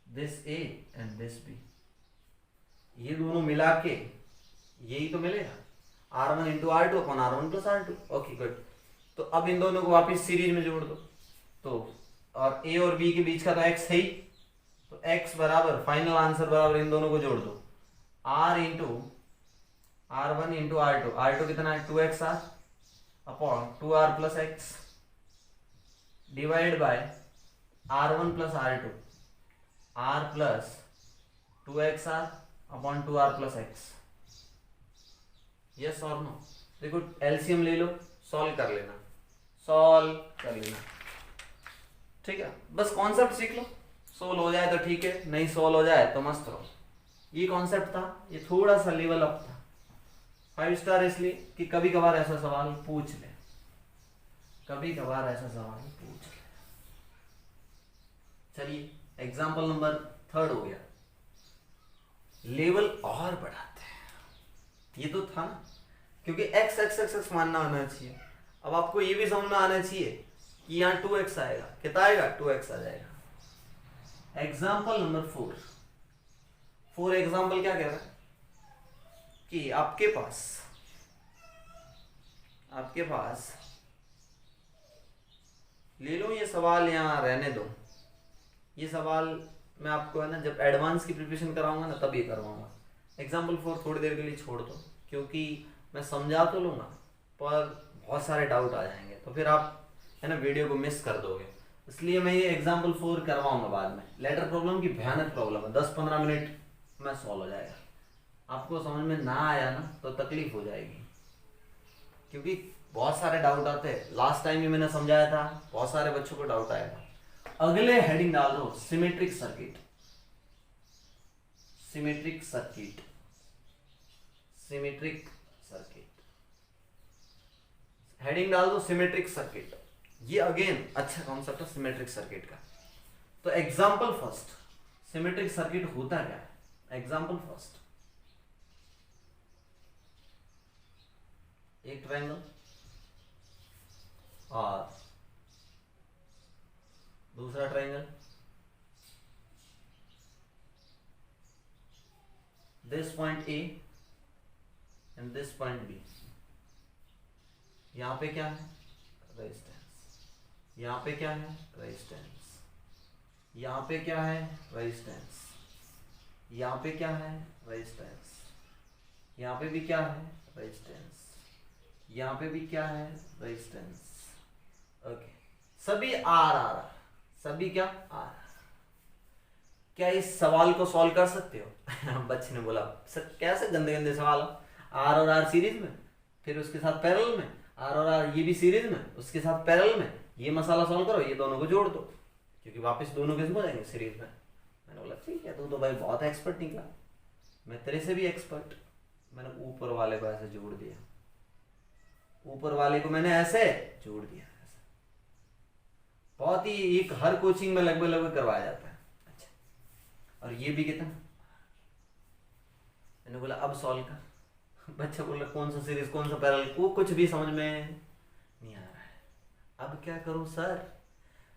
This a and this b, ये दोनों मिला के यही तो मिलेगा। R1 into R2 upon R1 plus R2। Okay good. तो अब इन दोनों को वापस सीरीज में जोड़ दो। तो और A और B के बीच का तो x है ही, तो x बराबर फाइनल आंसर बराबर इन दोनों को जोड़ दो, R into R1 into R2। R2 कितना है? 2xr upon 2r plus x divide by R1 plus R2, R plus 2xr upon 2r plus x। Yes और नो? देखो एलसीएम ले लो, सॉल्व कर लेना, सॉल्व कर लेना। ठीक है? बस कॉन्सेप्ट सीख लो। सोल्व हो जाए तो ठीक है, नहीं सोल्व हो जाए तो मस्त रहो। ये कॉन्सेप्ट था, ये थोड़ा सा लेवल अप था। 5 स्टार इसलिए कि कभी कभार ऐसा सवाल पूछ ले, कभी कभार ऐसा सवाल पूछ ले। चलिए एग्जाम्पल नंबर 3 हो गया। लेवल और बढ़ाते हैं। ये तो था ना, क्योंकि x x x x मानना आना चाहिए। अब आपको ये भी समझना आना चाहिए कि यहाँ 2x आएगा। कितना आएगा? 2x आ जाएगा। एग्जाम्पल नंबर 4 एग्जाम्पल क्या कह रहा है कि आपके पास ले लो, ये सवाल यहाँ रहने दो। ये सवाल मैं आपको है ना जब एडवांस की प्रिपरेशन कराऊंगा ना तब ये करवाऊंगा। एग्जाम्पल 4 थोड़ी देर के लिए छोड़ दो, क्योंकि मैं समझा तो लूँगा पर बहुत सारे डाउट आ जाएंगे, तो फिर आप है ना वीडियो को मिस कर दोगे। इसलिए मैं ये एग्जाम्पल 4 करवाऊंगा बाद में। लेटर प्रॉब्लम की भयानक प्रॉब्लम है, 10-15 मिनट में सॉल्व हो जाएगा। आपको समझ में ना आया ना तो तकलीफ हो जाएगी, क्योंकि बहुत सारे डाउट आते हैं। लास्ट टाइम भी मैंने समझाया था, बहुत सारे बच्चों को डाउट आया था। अगले हेडिंग डाल दो symmetric circuit, symmetric circuit, symmetric circuit, heading डाल दो सिमेट्रिक सर्किट। ये अगेन अच्छा कॉन्सेप्ट है सिमेट्रिक सर्किट का। तो एग्जांपल फर्स्ट, सिमेट्रिक सर्किट होता क्या है? एग्जांपल फर्स्ट, एक ट्रायंगल और दूसरा triangle, this point A and this point B. यहां पे क्या है? रेजिस्टेंस। यहां पे क्या है? रेजिस्टेंस। यहां पे क्या है? रेजिस्टेंस। यहां पे क्या है? रेजिस्टेंस। यहां पे भी क्या है? रेजिस्टेंस। यहां पे भी क्या है? रेजिस्टेंस। ओके, सभी आर, सभी क्या? आर। क्या इस सवाल को सॉल्व कर सकते हो? बच्चे ने बोला सर कैसे गंदे गंदे सवाल, आर और आर सीरीज में, फिर उसके साथ पैरेलल में, आर और आर ये भी सीरीज में, उसके साथ पैरेलल में, ये मसाला सॉल्व करो, ये दोनों को जोड़ दो, क्योंकि वापस दोनों किस हो जाएंगे? सीरीज में। मैंने बोला ठीक है, तू तो भाई बहुत एक्सपर्ट निकला, मैं तेरे से भी एक्सपर्ट। मैंने ऊपर वाले को ऐसे जोड़ दिया, ऊपर वाले को मैंने ऐसे जोड़ दिया, ऐसे। बहुत ही एक हर कोचिंग में लगभग लगभग करवाया जाता है। अच्छा, और ये भी कितना? मैंने बोला अब सॉल्व कर। बच्चा बोला कौन सा सीरीज कौन सा पैरेलल, वो कुछ भी समझ में नहीं आ रहा है, अब क्या करूं सर?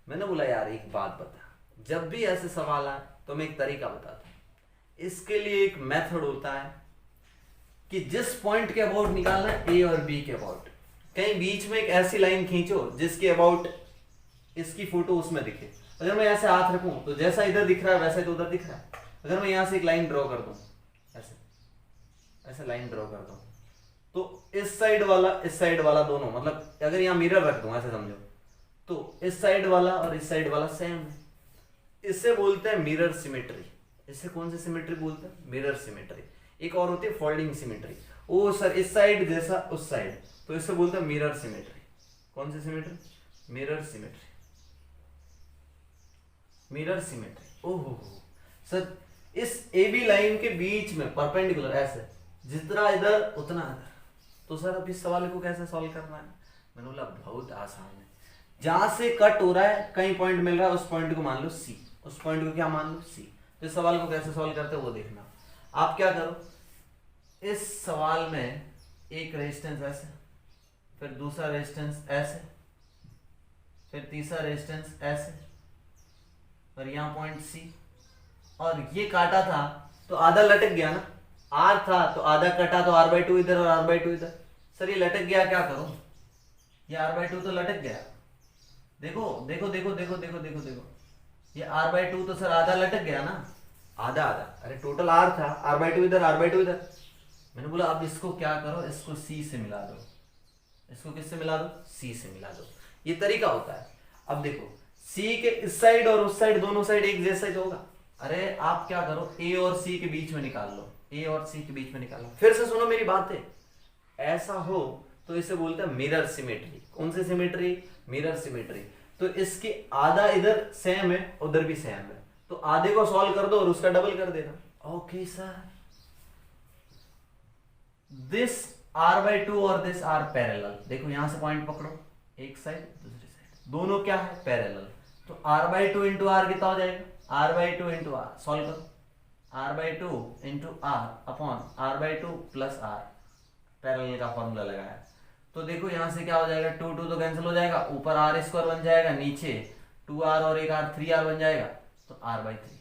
मैंने बोला यार एक बात बता, जब भी ऐसे सवाल आए तो मैं एक तरीका बताता हूं। इसके लिए एक मेथड होता है कि जिस पॉइंट के अबाउट निकालना है, ए और बी के अबाउट, कहीं बीच में एक ऐसी लाइन खींचो जिसके अबाउट इसकी फोटो उसमें दिखे। अगर मैं ऐसे हाथ रखूं तो जैसा इधर दिख रहा है वैसा तो उधर दिख रहा है। अगर मैं यहां से एक लाइन ड्रॉ कर दूं, ऐसे ऐसे लाइन ड्रॉ कर दूं, तो इस साइड वाला दोनों, मतलब अगर यहां मिरर रख दूं ऐसे समझो, तो इस साइड वाला और इस साइड वाला सेम है। इससे बोलते हैं मिरर सिमेट्री। इसे कौन सी सिमेट्री बोलते हैं? Mirror symmetry. एक और होती है फोल्डिंग सिमेट्री। ओ सर इस साइड जैसा उस साइड, तो इसे बोलते हैं मिरर सिमेट्री। कौन सी symmetry? Mirror symmetry, mirror symmetry. ओहो सर, इस ए बी लाइन के बीच में परपेंडिकुलर ऐसे, जितना इधर उतना इधर, तो सर अब इस सवाल को कैसे सॉल्व करना है? मैंने बोला बहुत आसान है। जहां से कट हो रहा है कहीं पॉइंट मिल रहा है, उस पॉइंट को मान लो सी, उस पॉइंट को क्या मान लो? सी। तो इस सवाल को कैसे सॉल्व करते हो वो देखना। आप क्या करो, इस सवाल में एक रेजिस्टेंस ऐसे, फिर दूसरा रेजिस्टेंस ऐसे, फिर तीसरा रेजिस्टेंस ऐसे, और यहां पॉइंट सी, और ये काटा था तो आधा लटक गया ना, आर था तो आधा कटा, तो r/2 इधर और r/2 इधर। सर ये लटक गया, क्या करूं? ये r/2 तो लटक गया, देखो देखो देखो देखो देखो देखो देखो, ये r/2 तो सर आधा लटक गया ना, आधा आधा, अरे टोटल r था, r/2 इधर r/2 इधर। मैंने बोला अब इसको क्या करो, इसको c से मिला दो। इसको किससे मिला दो? c से मिला दो। ये तरीका होता है। अब देखो c के इस साइड और उस साइड दोनों साइड एक जैसा ही तो होगा। अरे आप क्या करो, a और c के बीच में निकाल लो, a और c के बीच में निकालो। फिर से सुनो मेरी बातें, ऐसा हो तो इसे बोलते हैं मिरर सिमेट्री। कौन सी सिमेट्री? Mirror symmetry. तो इसके आधा इधर सेम है, उधर भी सेम है, तो आधे को सॉल्व कर दो और उसका डबल कर देना। ओके सर, दिस r/2 और दिस आर पैरेलल। देखो यहां से पॉइंट पकड़ो, एक साइड दूसरी साइड, दोनों क्या है? पैरेलल। तो r/2 इंटू आर कितना हो जाएगा? r/2 into are. सॉल्व करो, r/2 into r upon r/2 plus r, parallel का फॉर्मूला लगाया। तो देखो यहां से क्या हो जाएगा, 2 तो कैंसिल हो जाएगा, ऊपर r² बन जाएगा, नीचे 2r और एक r 3r बन जाएगा, तो r/3।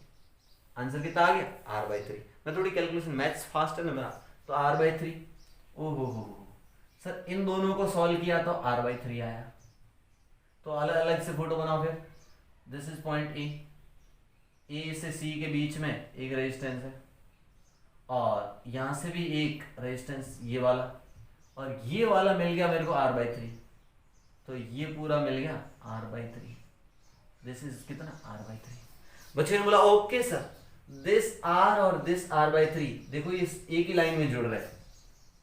आंसर कितना आ गया? r/3। मैं थोड़ी कैलकुलेशन मैथ्स फास्ट है ना मेरा, तो r/3। ओहो सर इन दोनों को सॉल्व किया तो r/3 आया। तो अलग अलग से फोटो बनाओ फिर। दिस इज पॉइंट ए से सी के बीच में एक रेजिस्टेंस है, और यहां से भी एक रेजिस्टेंस ये वाला, और ये वाला मिल गया मेरे को r/3, तो ये पूरा मिल गया r/3। दिस इज कितना r/3। बच्चे ने बोला ओके सर, दिस r और दिस r/3 देखो ये एक ही लाइन में जुड़ रहे हैं,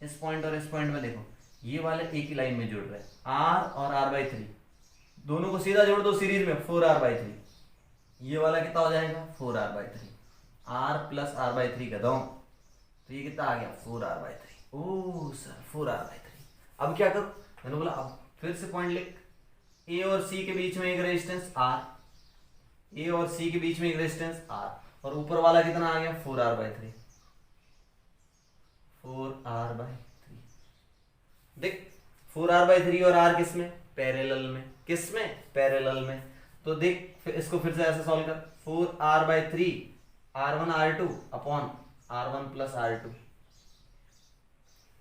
इस पॉइंट और इस पॉइंट में देखो ये वाले एक ही लाइन में जुड़ रहे हैं, r और r/3 दोनों को सीधा जोड़ दो सीरीज में 4r/3, ये वाला कितना हो जाएगा 4r/3, r प्लस r/3 का दो, तो ये कितना आ गया 4r/3। Oh sir 4r/3। अब क्या करो, मैंने बोला अब फिर से पॉइंट लिख, ए और सी के बीच में एक रेजिस्टेंस r, ए और सी के बीच में एक रेजिस्टेंस r, और ऊपर वाला कितना आ गया 4r/3, 4r/3। देख 4r/3 और r किस में, पैरेलल में, किस में, पैरेलल में। तो देख फिर इसको फिर से ऐसे सॉल्व कर, 4r/3 r1 r2 upon r1 plus r2,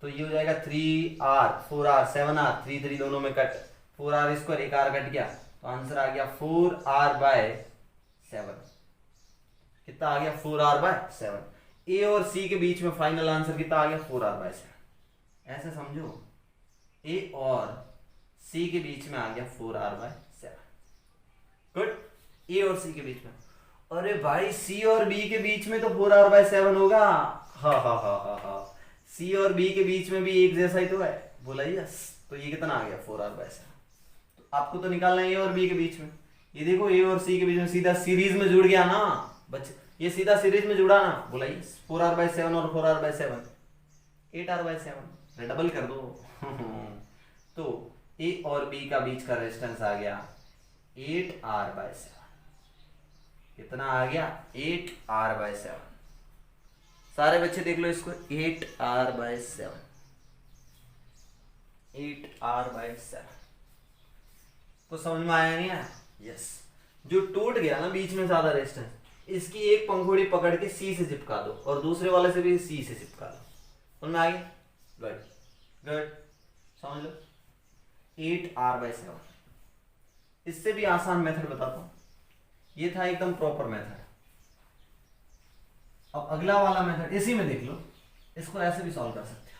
तो ये हो जाएगा 3r 4r 7r 3 3 दोनों में कट, 4r स्क्वायर, एक r कट गया, तो आंसर आ गया 4r/7। कितना आ गया 4r/7। ए और सी के बीच में फाइनल आंसर कितना आ गया 4r/7। ऐसे समझो, ए और सी के बीच में आ गया 4r/7। गुड, ए और सी के बीच में। अरे भाई सी और बी के बीच में तो 4r/7 होगा। हा हा हा हा हा, सी और बी के बीच में भी एक जैसा ही तो है, बोला यस। तो ये कितना आ गया 4r/7। तो आपको तो निकालना है ए और बी के बीच में, ये देखो ए और सी के बीच में सीधा सीरीज में जुड़ गया ना बच्चे, ये सीधा सीरीज में जुड़ा ना, बोला यस। 4r/7 और 4r/7 8r/7, डबल कर दो तो ए और बी का बीच का रेजिस्टेंस आ गया 8r/7। कितना आ गया 8r/7। सारे बच्चे देख लो इसको, 8r/7, 8r/7। तो समझ में आया नहीं आया? यस। जो टूट गया ना बीच में ज्यादा रेजिस्टेंस, इसकी एक पंखुड़ी पकड़ के सी से चिपका दो और दूसरे वाले से भी सी से चिपका दो। समझ में आ गया? गुड गुड, समझ लो 8r/7। इससे भी आसान मेथड बताता हूं, ये था एकदम प्रॉपर मेथड। अब अगला वाला मेथड इसी में देख लो, इसको ऐसे भी सॉल्व कर सकते हो।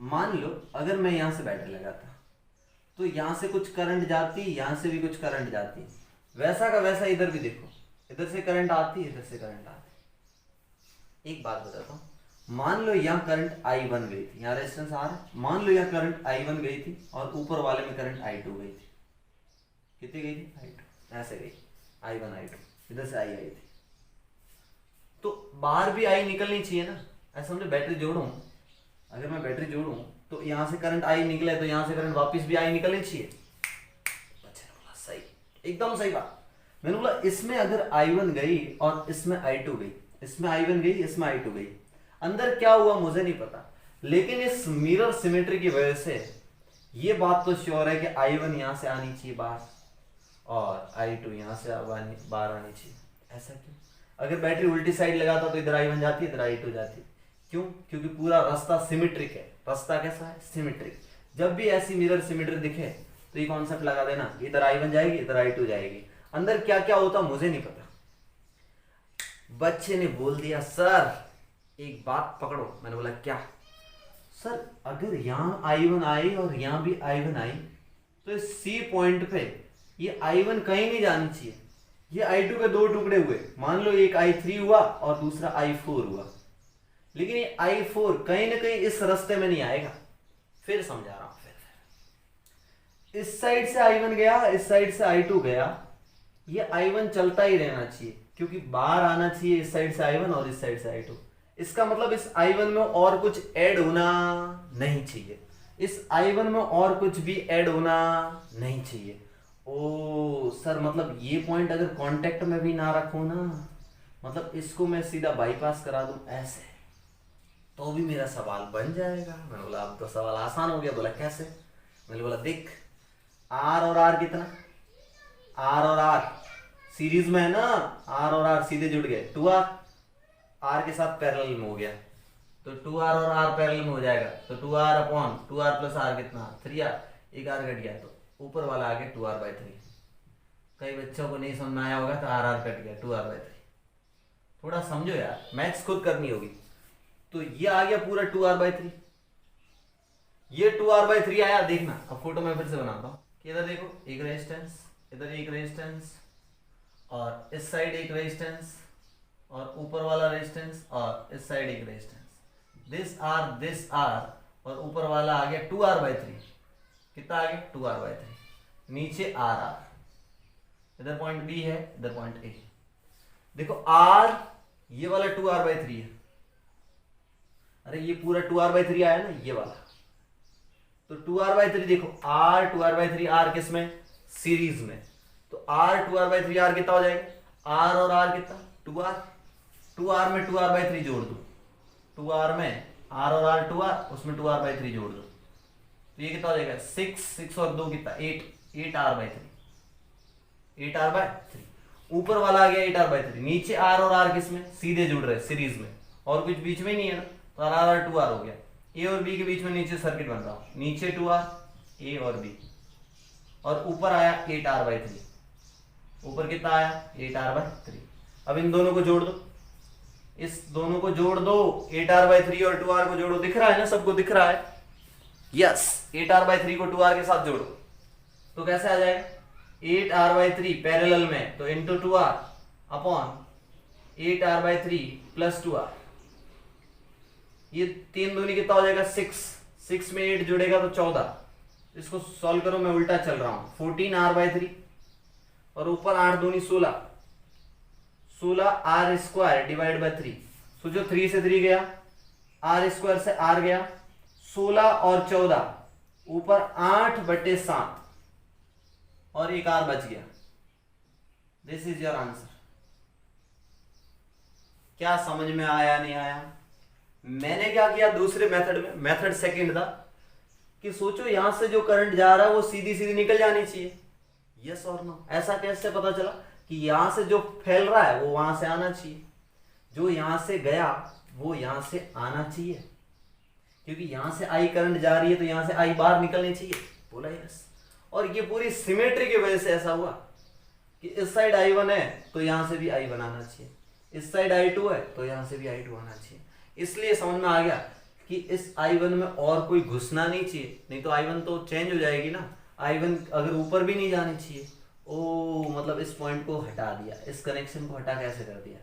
मान लो अगर मैं यहां से बैटरी लगाता तो यहां से कुछ करंट जाती, यहां से भी कुछ करंट जाती, वैसा का वैसा इधर भी देखो, इधर से करंट आती, इधर से करंट आती। एक बात बताता हूं, मान लो यहां करंट I1 गई थी, यहां रेजिस्टेंस R है, मान लो यहां करंट I1 गई थी और ऊपर वाले में करंट I2 गई थी। कितनी गई थी? I2, ऐसे गई, I1 I2, इधर से I आई थी, तो बाहर भी I निकलनी चाहिए ना। ऐसा समझो बैटरी जोड़ूं, अगर मैं बैटरी जोड़ूं तो यहां से करंट I निकले तो यहां से करंट वापस भी I निकलनी चाहिए। बच्चे ने बोला सही, एकदम सही बात। मैंने बोला इसमें अगर I1 गई और इसमें I2 गई, इसमें I1 गई, इसमें I2 गई, अंदर क्या हुआ मुझे नहीं पता, लेकिन इस मिरर सिमेट्री की वजह से ये बात तो श्योर है कि I1 यहां से आनी चाहिए बाहर और I2 यहां से बाहर आनी चाहिए। ऐसा क्यों? अगर बैटरी उल्टी साइड लगाता तो इधर I1 जाती, इधर I2 जाती। क्यों? क्योंकि पूरा रास्ता सिमेट्रिक है। रास्ता कैसा है? सिमेट्रिक। जब भी ऐसी मिरर सिमेट्री दिखे तो ये कॉन्सेप्ट लगा देना, इधर I1 जाएगी, इधर I2 जाएगी। अंदर क्या क्या होता मुझे नहीं पता। बच्चे ने बोल दिया सर एक बात पकड़ो। मैंने बोला क्या? सर अगर यहाँ I1 आई और यहाँ भी I1 आई तो इस C पॉइंट पे ये I1 कहीं नहीं जानी चाहिए। ये I2 के दो टुकड़े हुए, मान लो एक I3 हुआ और दूसरा I4 हुआ, लेकिन ये I4 कहीं ना कहीं इस रास्ते में नहीं आएगा। फिर समझा रहा हूं, फिर इस साइड से I1 गया, इस साइड से I2 गया, ये I1 चलता ही रहना चाहिए क्योंकि बाहर आना चाहिए इस साइड से I1 और इस साइड से I2। इसका मतलब इस I1 में और कुछ ऐड होना नहीं चाहिए, इस I1 में और कुछ भी ऐड होना नहीं चाहिए। ओ सर मतलब ये पॉइंट अगर कांटेक्ट में भी ना रखूं ना, मतलब इसको मैं सीधा बाईपास करा दूं ऐसे, तो भी मेरा सवाल बन जाएगा। मैंने बोला अब तो सवाल आसान हो गया। बोला कैसे? मैंने बोला देख R और R कितना, R और R सीरीज में है ना, R और R सीधे जुड़ गए, 2R R के साथ पैरेलल में हो गया, तो 2R और R पैरेलल में हो जाएगा, तो 2R upon 2R plus R कितना 3R, एक R कट गया तो ऊपर वाला आ गया 2R/3। कई बच्चों को नहीं समझ में आया होगा तो R कट गया 2R/3। थोड़ा समझो यार, मैथ्स खुद करनी होगी। तो ये आ गया पूरा 2R/3, ये 2R/3 आया। देखना अब फोटो मैं फिर से बनाता हूँ कि इधर देखो एक रेजिस्टेंस, इधर एक रेजिस्टेंस और इस साइड एक रेजिस्टेंस और ऊपर वाला रेजिस्टेंस और इस साइड एक रेजिस्टेंस, दिस आर और ऊपर वाला आ गया 2R/3। कितना आ गया 2R/3। नीचे आर, इधर पॉइंट बी है, इधर पॉइंट ए। देखो आर ये वाला 2R/3 है, अरे ये पूरा 2R/3 आया ना ये वाला, तो 2R/3 देखो R 2R/3 R किस में सीरीज में, तो R 2R/3 R कितना हो जाएगा, R और R कितना 2R, 2R में 2R/3 जोड़ दो, 2R में R और R 2R, उसमें 2R/3 जोड़ दो, तो ये कितना हो जाएगा 6 और 2 कितना 8R/3, 8R/3। ऊपर वाला आ गया 8R/3, नीचे R और R किस में सीधे जुड़ रहे सीरीज में, और कुछ बीच में ही नहीं है ना, तो R और 2R हो गया। ए और बी के बीच में नीचे सर्किट बन रहा, नीचे 2R ए और बी, और ऊपर आया 8R/3, ऊपर कितना आया 8R/3। अब इन दोनों को जोड़ दो, इस दोनों को जोड़ दो, 8R/3 और 2R को जोड़ो, दिख रहा है ना, सबको दिख रहा है, यस 8R/3 को 2R के साथ जोड़ो तो कैसे आ जाएगा 8R/3 पैरेलल में, तो into 2R upon 8R/3 plus 2R, ये 3 दूनी कितना हो जाएगा 6 में 8 जुड़ेगा तो 14, इसको सॉल्व करो, मैं उल्टा चल रहा हूं, 14R/3 और ऊपर 8 दूनी 16, 16R² डिवाइड बाय 3, सोचो 3 से 3 गया, R² से R गया, 16 और 14 ऊपर 8/7 और एक R बच गया, दिस इज योर आंसर। क्या समझ में आया नहीं आया? मैंने क्या किया दूसरे मेथड में, मेथड सेकंड था कि सोचो यहां से जो करंट जा रहा है वो सीधी सीधी निकल जानी चाहिए, यस और नो। ऐसा कैसे पता चला कि यहां से जो फैल रहा है वो वहां से आना चाहिए, जो यहां से गया वो यहां से आना चाहिए, क्योंकि यहां से आई करंट जा रही है तो यहां से आई बाहर निकलनी चाहिए, बोला यस। और ये पूरी सिमेट्री की वजह से ऐसा हुआ कि इस साइड I1 है तो यहां से भी I1 आना चाहिए, इस साइड I2 है तो यहां से भी I2 आना चाहिए, इसलिए समझ में आ गया कि इस I1 में और कोई घुसना नहीं चाहिए, नहीं तो I1 तो चेंज हो जाएगी ना, I1 अगर ऊपर भी नहीं जानी चाहिए। ओ मतलब इस पॉइंट को हटा दिया, इस कनेक्शन को हटा कैसे कर दिया,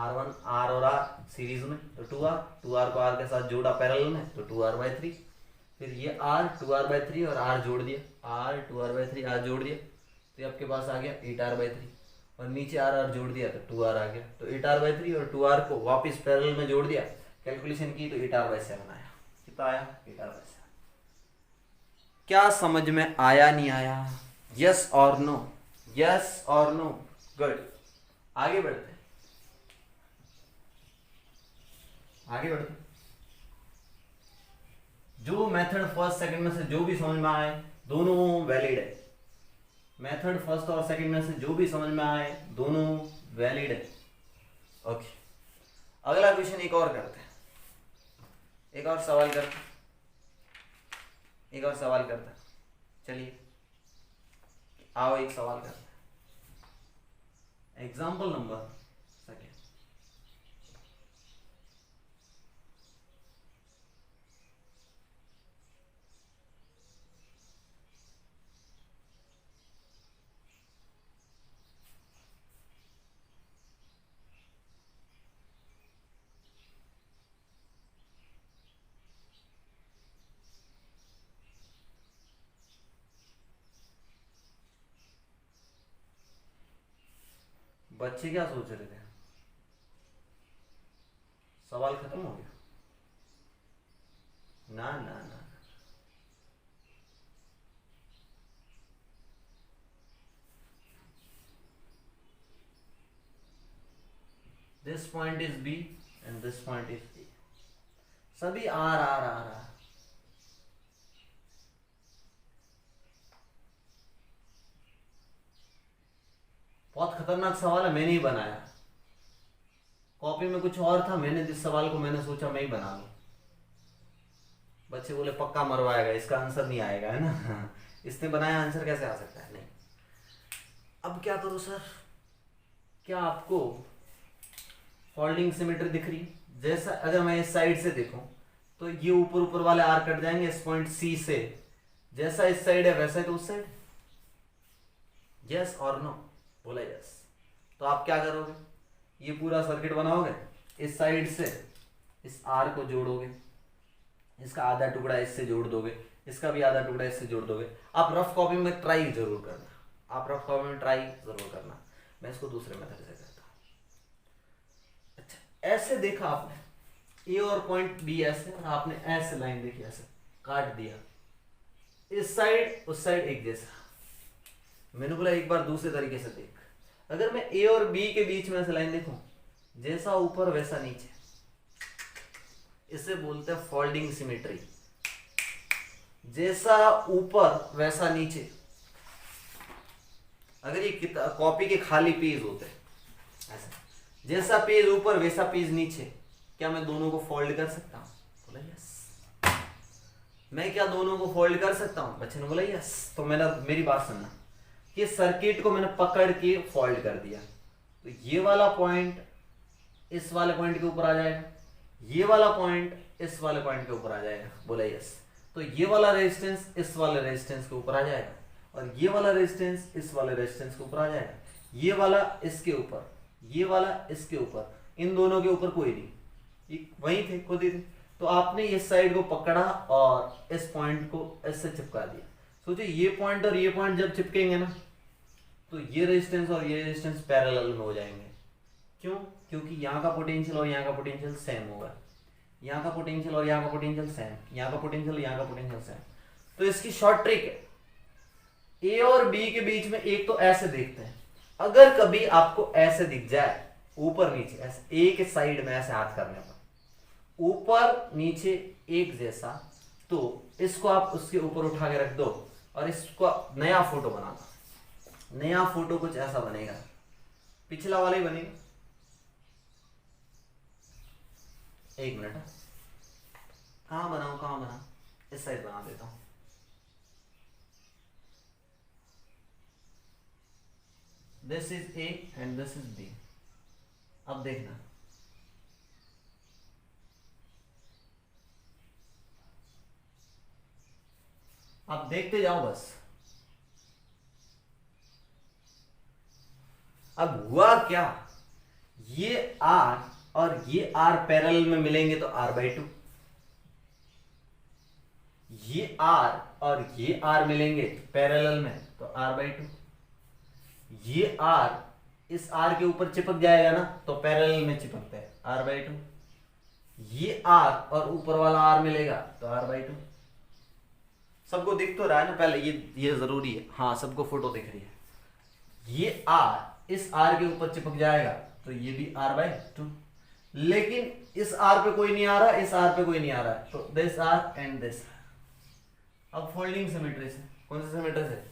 R1 R और R सीरीज में तो 2R, 2R को R के साथ जोड़ा पैरेलल में तो 2R/3, फिर ये R 2R/3 और R जोड़ दिया, R 2R/3 R जोड़ दिया तो आपके पास आ गया 8R/3, और नीचे R जोड़ दिया तो 2R आ गया, तो 8R/3 और 2R को वापस पैरेलल में जोड़ दिया, कैलकुलेशन की तो 8R/7 आया। कितना आया 8R/7। क्या समझ में आया नहीं आया? यस और नो, यस और नो, गुड। आगे बढ़ते, आगे बढ़ते। जो मेथड फर्स्ट सेकंड में से जो भी समझ में आए दोनों वैलिड है, मेथड फर्स्ट और सेकंड में से जो भी समझ में आए दोनों वैलिड है। ओके, अगला क्वेश्चन एक और करते हैं, एक और सवाल करते हैं, एक और सवाल करते हैं। चलिए आओ एक सवाल करते हैं, एग्जाम्पल नंबर सेकेंड। बच्चे क्या सोच रहे थे? सवाल खत्म हो गया? ना ना ना, this point is B and this point is A, सभी आर आर आर आर। बहुत खतरनाक सवाल है, मैंने ही बनाया, कॉपी में कुछ और था, मैंने जिस सवाल को मैंने सोचा मैं ही बना लूं। बच्चे बोले पक्का मरवाएगा, इसका आंसर नहीं आएगा, है ना इसने बनाया आंसर कैसे आ सकता है? नहीं। अब क्या करूं सर? क्या आपको फोल्डिंग सिमेट्री दिख रही? जैसा अगर मैं इस साइड से देखूं तो ये ऊपर ऊपर वाले आर कट जाएंगे इस पॉइंट सी से, जैसा इस साइड है वैसा ही तो उस साइड, यस और नो? बोला यस। तो आप क्या करोगे, ये पूरा सर्किट बनाओगे, इस साइड से इस आर को जोड़ोगे, इसका आधा टुकड़ा इससे जोड़ दोगे, इसका भी आधा टुकड़ा इससे जोड़ दोगे। आप रफ कॉपी में ट्राई जरूर करना, आप रफ कॉपी में ट्राई जरूर करना। मैं इसको दूसरे मेथड से करता हूँ। अच्छा, ऐसे देखा आपने ए और पॉइंट बी ऐसे, और आपने ऐसे लाइन देखी, ऐसे काट दिया, इस साइड उस साइड एक जैसा। मैंने बोला एक बार दूसरे तरीके से देख, अगर मैं ए और बी के बीच में ऐसे लाइन देखूं, जैसा ऊपर वैसा नीचे, इसे बोलते हैं फोल्डिंग सिमेट्री। जैसा ऊपर वैसा नीचे। अगर ये कॉपी के खाली पेज होते ऐसा, जैसा पेज ऊपर वैसा पेज नीचे, क्या मैं दोनों को फोल्ड कर सकता हूं? बोला यस। मैं क्या दोनों को फोल्ड कर सकता हूं? बच्चे ने बोला यस। तो मेरी बात सुनना, कि सर्किट को मैंने पकड़ के फोल्ड कर दिया, तो ये वाला पॉइंट इस वाले पॉइंट के ऊपर आ जाएगा, ये वाला पॉइंट इस वाले पॉइंट के ऊपर आ जाएगा। बोला यस। तो ये वाला रेजिस्टेंस इस वाले रेजिस्टेंस के ऊपर आ जाएगा, और ये वाला रेजिस्टेंस इस वाले रेजिस्टेंस के ऊपर आ जाएगा, ये वाला इसके ऊपर, ये वाला इसके ऊपर, इन दोनों के ऊपर कोई नहीं, ये वही थे, खुद ही थे। तो आपने इस साइड को पकड़ा और इस पॉइंट को ऐसे चिपका दिया। सोचिए ये पॉइंट और ये पॉइंट जब चिपकेंगे ना, तो ये रेजिस्टेंस और ये रेजिस्टेंस पैरेलल में हो जाएंगे। क्यों? क्योंकि यहाँ का पोटेंशियल और यहाँ का पोटेंशियल सेम होगा, यहाँ का पोटेंशियल और यहाँ का पोटेंशियल सेम, यहाँ का पोटेंशियल यहाँ का पोटेंशियल सेम। तो इसकी शॉर्ट ट्रिक है, ए और बी के बीच में एक तो ऐसे देखते हैं, अगर कभी आपको ऐसे दिख जाए ऊपर नीचे ऐसे, ए के साइड में ऐसे हाथ करने पर ऊपर नीचे एक जैसा, तो इसको आप उसके ऊपर उठा के रख दो और इसको नया फोटो बना दो। नया फोटो कुछ ऐसा बनेगा, पिछला वाला ही बनेगा। एक मिनट, कहां बनाऊं, इस साइड बना देता हूं। This is A and this is B. अब देखना, आप देखते जाओ बस। अब हुआ क्या, ये आर और ये आर पैरेलल में मिलेंगे तो r/2, ये आर और ये आर मिलेंगे पैरेलल में तो r/2, ये आर इस आर के ऊपर चिपक जाएगा ना तो पैरेलल में चिपकता है r/2, ये आर और ऊपर वाला आर मिलेगा तो r/2। सबको दिख तो रहा है ना? पहले ये जरूरी है, हाँ सबको फोटो दिख रही है। ये आर इस आर के ऊपर चिपक जाएगा तो ये भी r/2, लेकिन इस आर पे कोई नहीं आ रहा, इस आर पे कोई नहीं आ रहा, तो दिस आर एंड दिस। अब फोल्डिंग सिमेट्री से, कौन सी सिमेट्री से?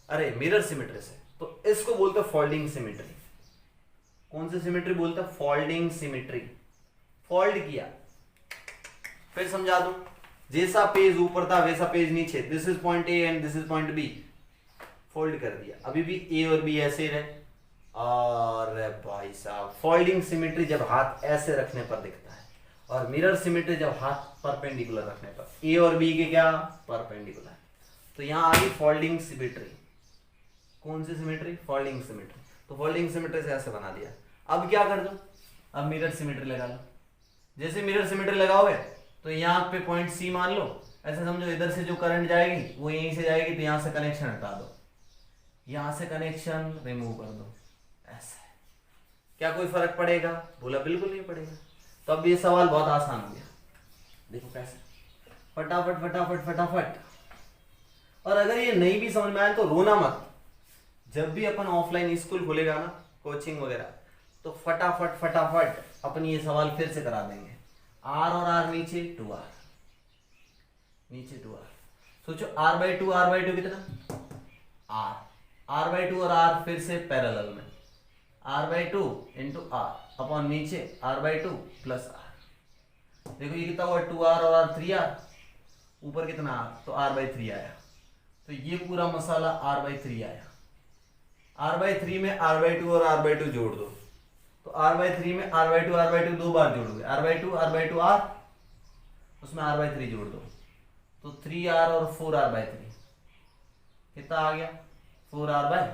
अरे मिरर सिमेट्री से। तो इसको बोलते हैं फोल्डिंग सिमेट्री। कौन सी सिमेट्री बोलते हैं? Folding symmetry. फोल्ड किया, फिर समझा दूं, जैसा पेज ऊपर था वैसा पेज नीचे, this is point A and this is point B, fold कर दिया, अभी भी ए और बी ऐसे रहे। और भाई साहब, फोल्डिंग सिमेट्री जब हाथ ऐसे रखने पर दिखता है, और मिरर सिमेट्री जब हाथ परपेंडिकुलर रखने पर, ए और बी के क्या परपेंडिकुलर। तो यहां आ गई फोल्डिंग सिमेट्री। कौन सी सिमेट्री? Folding symmetry. तो फोल्डिंग सिमेट्री से ऐसे बना दिया। अब क्या कर दो, अब मिरर सिमेट्री लगा लो। जैसे मिरर सिमेट्री लगाओगे तो यहाँ पे पॉइंट सी मान लो, ऐसे समझो इधर से जो करंट जाएगी वो यहीं से जाएगी, तो यहाँ से कनेक्शन हटा दो, यहाँ से कनेक्शन रिमूव कर दो, ऐसे। क्या कोई फर्क पड़ेगा? बोला बिल्कुल नहीं पड़ेगा। तो अब ये सवाल बहुत आसान हो गया, देखो कैसे, फटाफट फटाफट फटाफट। और अगर ये नहीं भी समझ में आए तो रोना मत, जब भी अपन ऑफलाइन स्कूल खुलेगा ना, कोचिंग वगैरह, तो फटाफट फटाफट अपन ये सवाल फिर से करा देंगे। आर और आर नीचे 2r, नीचे 2r। सोचो r/2 कितना? r/2 और r फिर से पैरेलल में, r/2 इंटू r अपॉन नीचे r/2 प्लस r। देखो ये कितना हुआ, 2r और r 3r, ऊपर कितना r, तो r/3 आया। तो ये पूरा मसाला r/3 आया। r/3 में r/2 और r/2 जोड़ दो, तो r/3 में r/2 दो बार जोड़ोगे, r/2 r, उसमें r/3 जोड़ दो, तो 3r और 4r/3 कितना आ गया? 4r/3।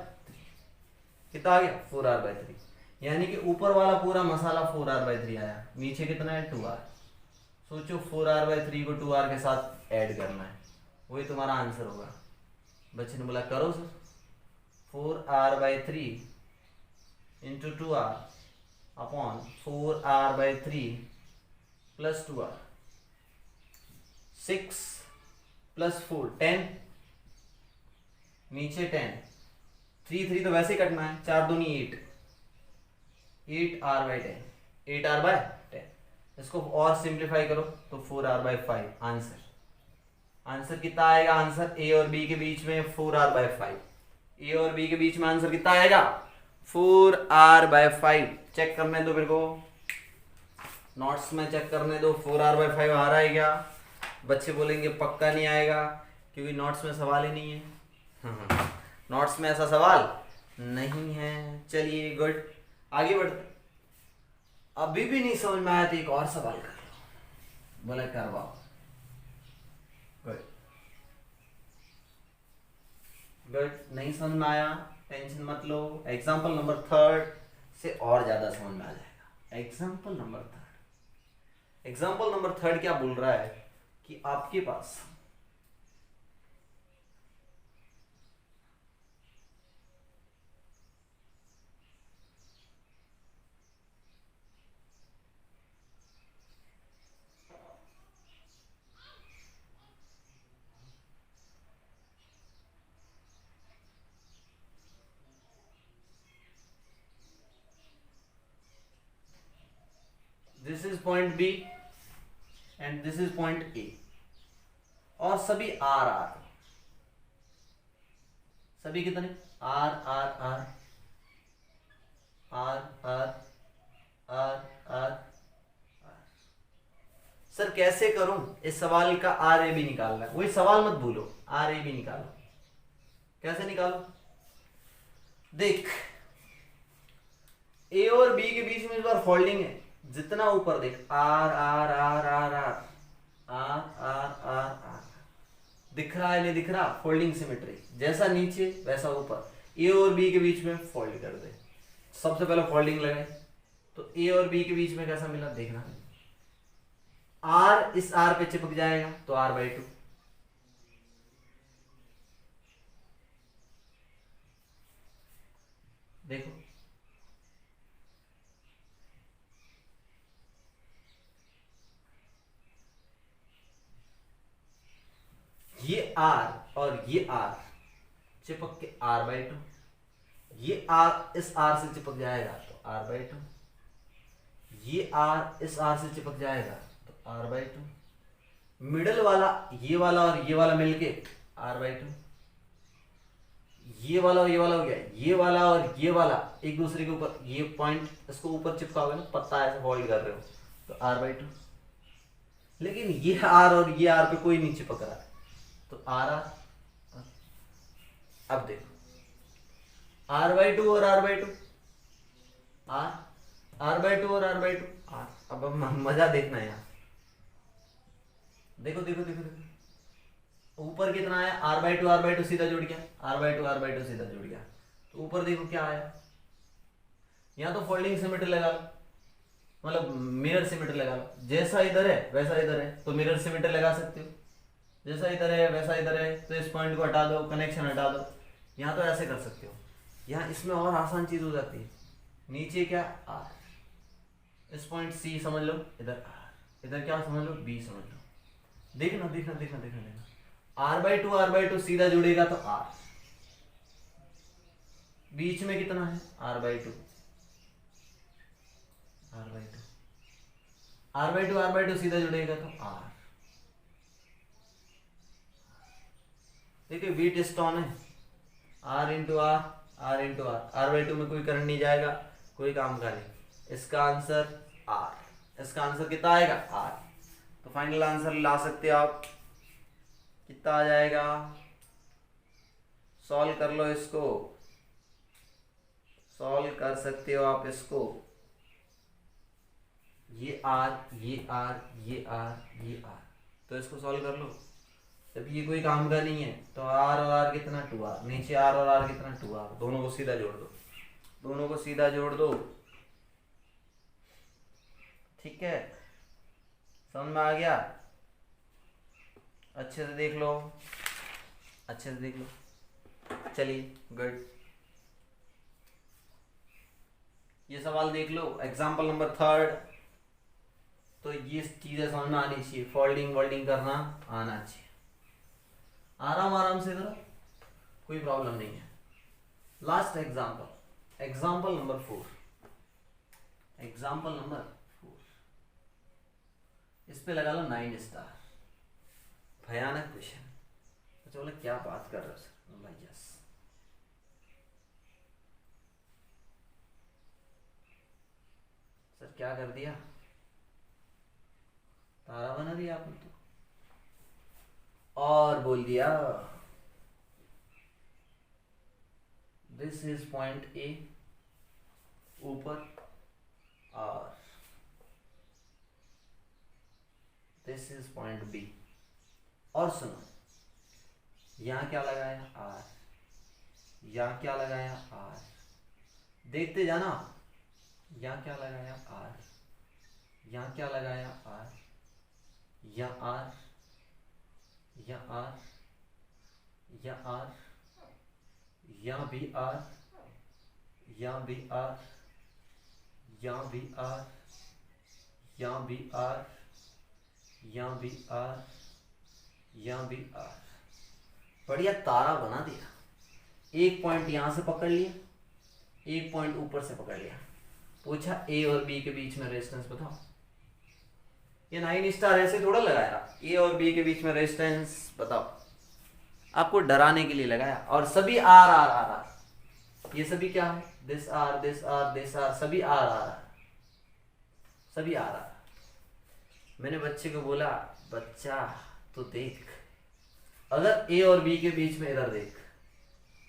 कितना आ गया 4r/3, यानी कि ऊपर वाला पूरा मसाला 4r/3 आया, नीचे कितना है 2r। सोचो 4r/3 को 2r के साथ ऐड करना है, वही तुम्हारा आंसर होगा। बच्चे ने बोला करो sir. 4r/3 into 2r upon 4r/3 plus 2r, 6 plus 4 10, नीचे 10, 3 तो वैसे ही कटना है, 4 दूनी 8, 8r/10, 8r/10। इसको और सिंप्लीफाई करो तो 4r/5 आंसर। आंसर कितना आएगा? आंसर ए और बी के बीच में 4r/5, ए और बी के बीच में आंसर कितना आएगा? 4r/5। चेक करने दो मेरे को, नोट्स में चेक करने दो 4r/5 आ रहा है क्या? बच्चे बोलेंगे पक्का नहीं आएगा क्योंकि नोट्स में सवाल ही नहीं है। नोट्स में ऐसा सवाल नहीं है। चलिए गुड, आगे बढ़ते। अभी भी नहीं समझ में आया तो एक और सवाल कर लो, बोला करवाओ। गुड गुड, नहीं समझ में आया टेंशन मत लो, एग्जाम्पल नंबर 3 से और ज्यादा समझ में आ जाएगा। एग्जाम्पल नंबर 3 क्या बोल रहा है कि आपके पास this is point B and this is point A, और सभी आर आर, सभी कितने R R R R R R R. Sir कैसे करूं? इस सवाल का आर ए भी निकालना है, वही सवाल मत भूलो, आर ए भी निकालो। कैसे निकालो? देख, ए और बी के बीच में इस बार फोल्डिंग है, जितना ऊपर देख R R R R R R R R R, दिख रहा है नहीं दिख रहा? फोल्डिंग सिमेट्री, जैसा नीचे वैसा ऊपर। ए और बी के बीच में फोल्ड कर दे, सबसे पहले फोल्डिंग लगाए तो ए और बी के बीच में कैसा मिला देखना। आर इस आर पे चिपक जाएगा तो r/2, देखो ये r और ये r चिपक के r/2, ये r इस r से चिपक जाएगा तो r/2, ये r इस r से चिपक जाएगा तो r/2, मिडल वाला ये वाला और ये वाला मिलके r/2, ये वाला और ये वाला हो गया, ये वाला और ये वाला एक दूसरे के ऊपर, ये पॉइंट इसको ऊपर चिपकाओगे ना, पत्ता ऐसे होल्ड कर रहे हो तो r/2। लेकिन ये r और ये r पे कोई नहीं चिपक रहा है तो r। अब देखो r/2 और r/2 r/2 और r/2 r। अब मजा देखना है यार, देखो देखो देखो देखो, ऊपर कितना आया r/2 सीधा जुड़ गया, r/2 सीधा जुड़ गया, तो ऊपर देखो क्या आया। यहाँ तो फोल्डिंग सिमेट्री लगा लो, मतलब मिरर सिमेट्री लगा लो, जैसा इधर है वैसा इधर है तो मिरर सिमेट्री लगा सकते हो, जैसा इधर है वैसा इधर है तो इस पॉइंट को हटा दो, कनेक्शन हटा दो। यहाँ तो ऐसे कर सकते हो, यहाँ इसमें और आसान चीज हो जाती है, नीचे क्या r, इस पॉइंट C समझ लो, इधर r, इधर क्या समझ लो B समझ लो। देखना देखना देखना देखना देखना, r/2 सीधा जुड़ेगा तो r, बीच में कितना है r/2 सीधा जुड़ेगा तो r। देखिए वीट स्टोन है, r इंटू r r/2 में कोई करंट नहीं जाएगा, कोई काम का नहीं। इसका आंसर r, इसका आंसर कितना आएगा r। तो फाइनल आंसर ला सकते हो आप, कितना आ जाएगा? सॉल्व कर लो इसको, सॉल्व कर सकते हो आप इसको। ये r ये r ये r ये r, तो इसको सॉल्व कर लो। जब ये कोई काम का नहीं है तो r और r कितना 2r, नीचे r और r कितना 2r, दोनों को सीधा जोड़ दो दोनों को सीधा जोड़ दो, ठीक है, समझ में आ गया? अच्छे से देख लो, अच्छे से देख लो, चलिए गुड। ये सवाल देख लो, एग्जाम्पल नंबर 3। तो ये चीजें समझ में आनी चाहिए, फोल्डिंग वोल्डिंग करना आना चाहिए। आराम आराम से करो, कोई प्रॉब्लम नहीं है। Last example, example number 4, example number 4, इस पे लगा लो 9 स्टार। भयानक क्वेश्चन। तो बोले क्या बात कर रहे हो सर? भाई यस, सर क्या कर दिया, तारा बना दिया आपने तो, और बोल दिया दिस इज पॉइंट ए ऊपर और दिस इज पॉइंट बी। और सुनो, यहां क्या लगाया आर, यहां क्या लगाया आर, देखते जाना, यहां क्या लगाया आर, यहां क्या लगाया आर, यहाँ आर, यहाँ आर, यहाँ आर, यहाँ भी आर, यहाँ भी आर, यहाँ भी आर, यहाँ भी आर, यहाँ भी आर, यहाँ भी आर। बढ़िया तारा बना दिया। एक पॉइंट यहां से पकड़ लिया, एक पॉइंट ऊपर से पकड़ लिया। पूछा ए और बी के बीच में रेजिस्टेंस बताओ। ये 9 स्टार ऐसे थोड़ा लगाया, ए और बी के बीच में रेजिस्टेंस बताओ, आपको डराने के लिए लगाया। और सभी आर आर आर आर, ये सभी क्या है, this R this R this R, सभी आर आर, सभी आर आर। मैंने बच्चे को बोला, बच्चा तो देख, अगर ए और बी के बीच में इधर देख,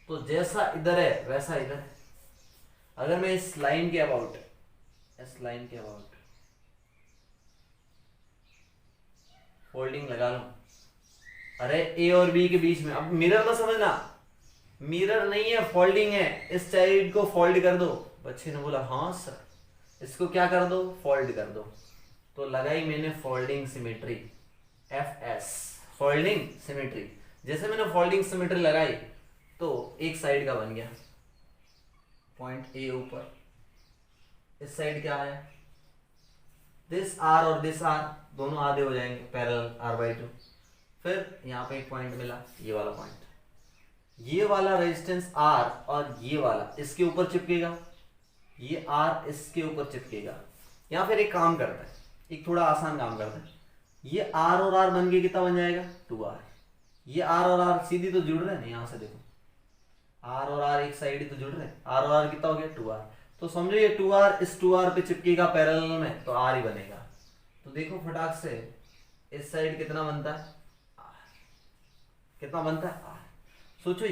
तो जैसा इधर है वैसा इधर है। अगर मैं इस लाइन के अबाउट, इस लाइन के अबाउट फोल्डिंग लगा लूं, अरे ए और बी के बीच में, अब मिरर तो समझना, मिरर नहीं है, फोल्डिंग है, इस साइड को फोल्ड कर दो। बच्चे ने बोला हाँ सर, इसको क्या कर दो, फोल्ड कर दो। तो लगाई मैंने folding symmetry, FS, folding symmetry. जैसे मैंने फोल्डिंग सिमेट्री लगाई तो एक साइड का बन गया, पॉइंट ए ऊपर, इस साइड क्या आया, दिस आर और दिस आर दोनों आधे हो जाएंगे, पैरेलल r/2। फिर यहाँ पे एक पॉइंट मिला, ये वाला पॉइंट, ये वाला रेजिस्टेंस R और ये वाला इसके ऊपर चिपकेगा, ये R इसके ऊपर चिपकेगा। या फिर एक काम करता है, एक थोड़ा आसान काम करता है, ये R और R बन के कितना बन जाएगा, 2R। ये R और R सीधी तो जुड़ रहे हैं, यहाँ से देखो R और R एक साइड ही तो जुड़ रहे हैं, R और R कितना हो गया, 2R। तो समझो ये 2R इस 2R पे चिपकेगा पैरेलल में, तो R ही बनेगा। तो देखो फटाक से इस साइड कितना बनता है, R। कितना बनता है, R। सोचो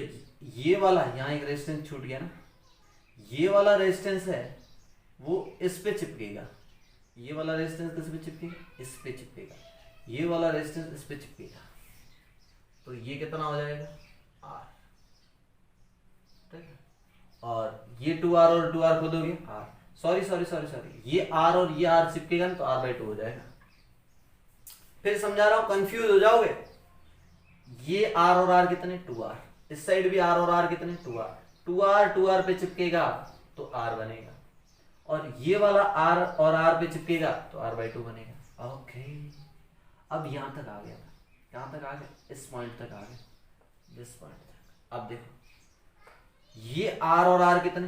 ये वाला यहाँ एक रेजिस्टेंस छूट गया ना, ये वाला रेजिस्टेंस है वो इस पे चिपकेगा, ये वाला रेजिस्टेंस किस पे चिपकेगा, इस पे चिपकेगा, ये वाला रेजिस्टेंस इस पे चिपकेगा। तो ये कितना हो जाएगा, R। ठीक है, और ये 2R और 2R को दोगे R, sorry sorry sorry sorry, ये R और ये R चिपकेगा ना, तो R/2 हो जाएगा। फिर समझा रहा हूं, कंफ्यूज हो जाओगे। ये R और R कितने, 2R, इस साइड भी R और R कितने, 2R, 2R पे चिपकेगा तो R बनेगा, और ये वाला R और R पे चिपकेगा तो R/2 बनेगा। ओके, अब यहां तक आ गया था, कहां तक आ गया, इस पॉइंट तक आ गया, दिस पॉइंट तक। अब देखो ये R और R कितने,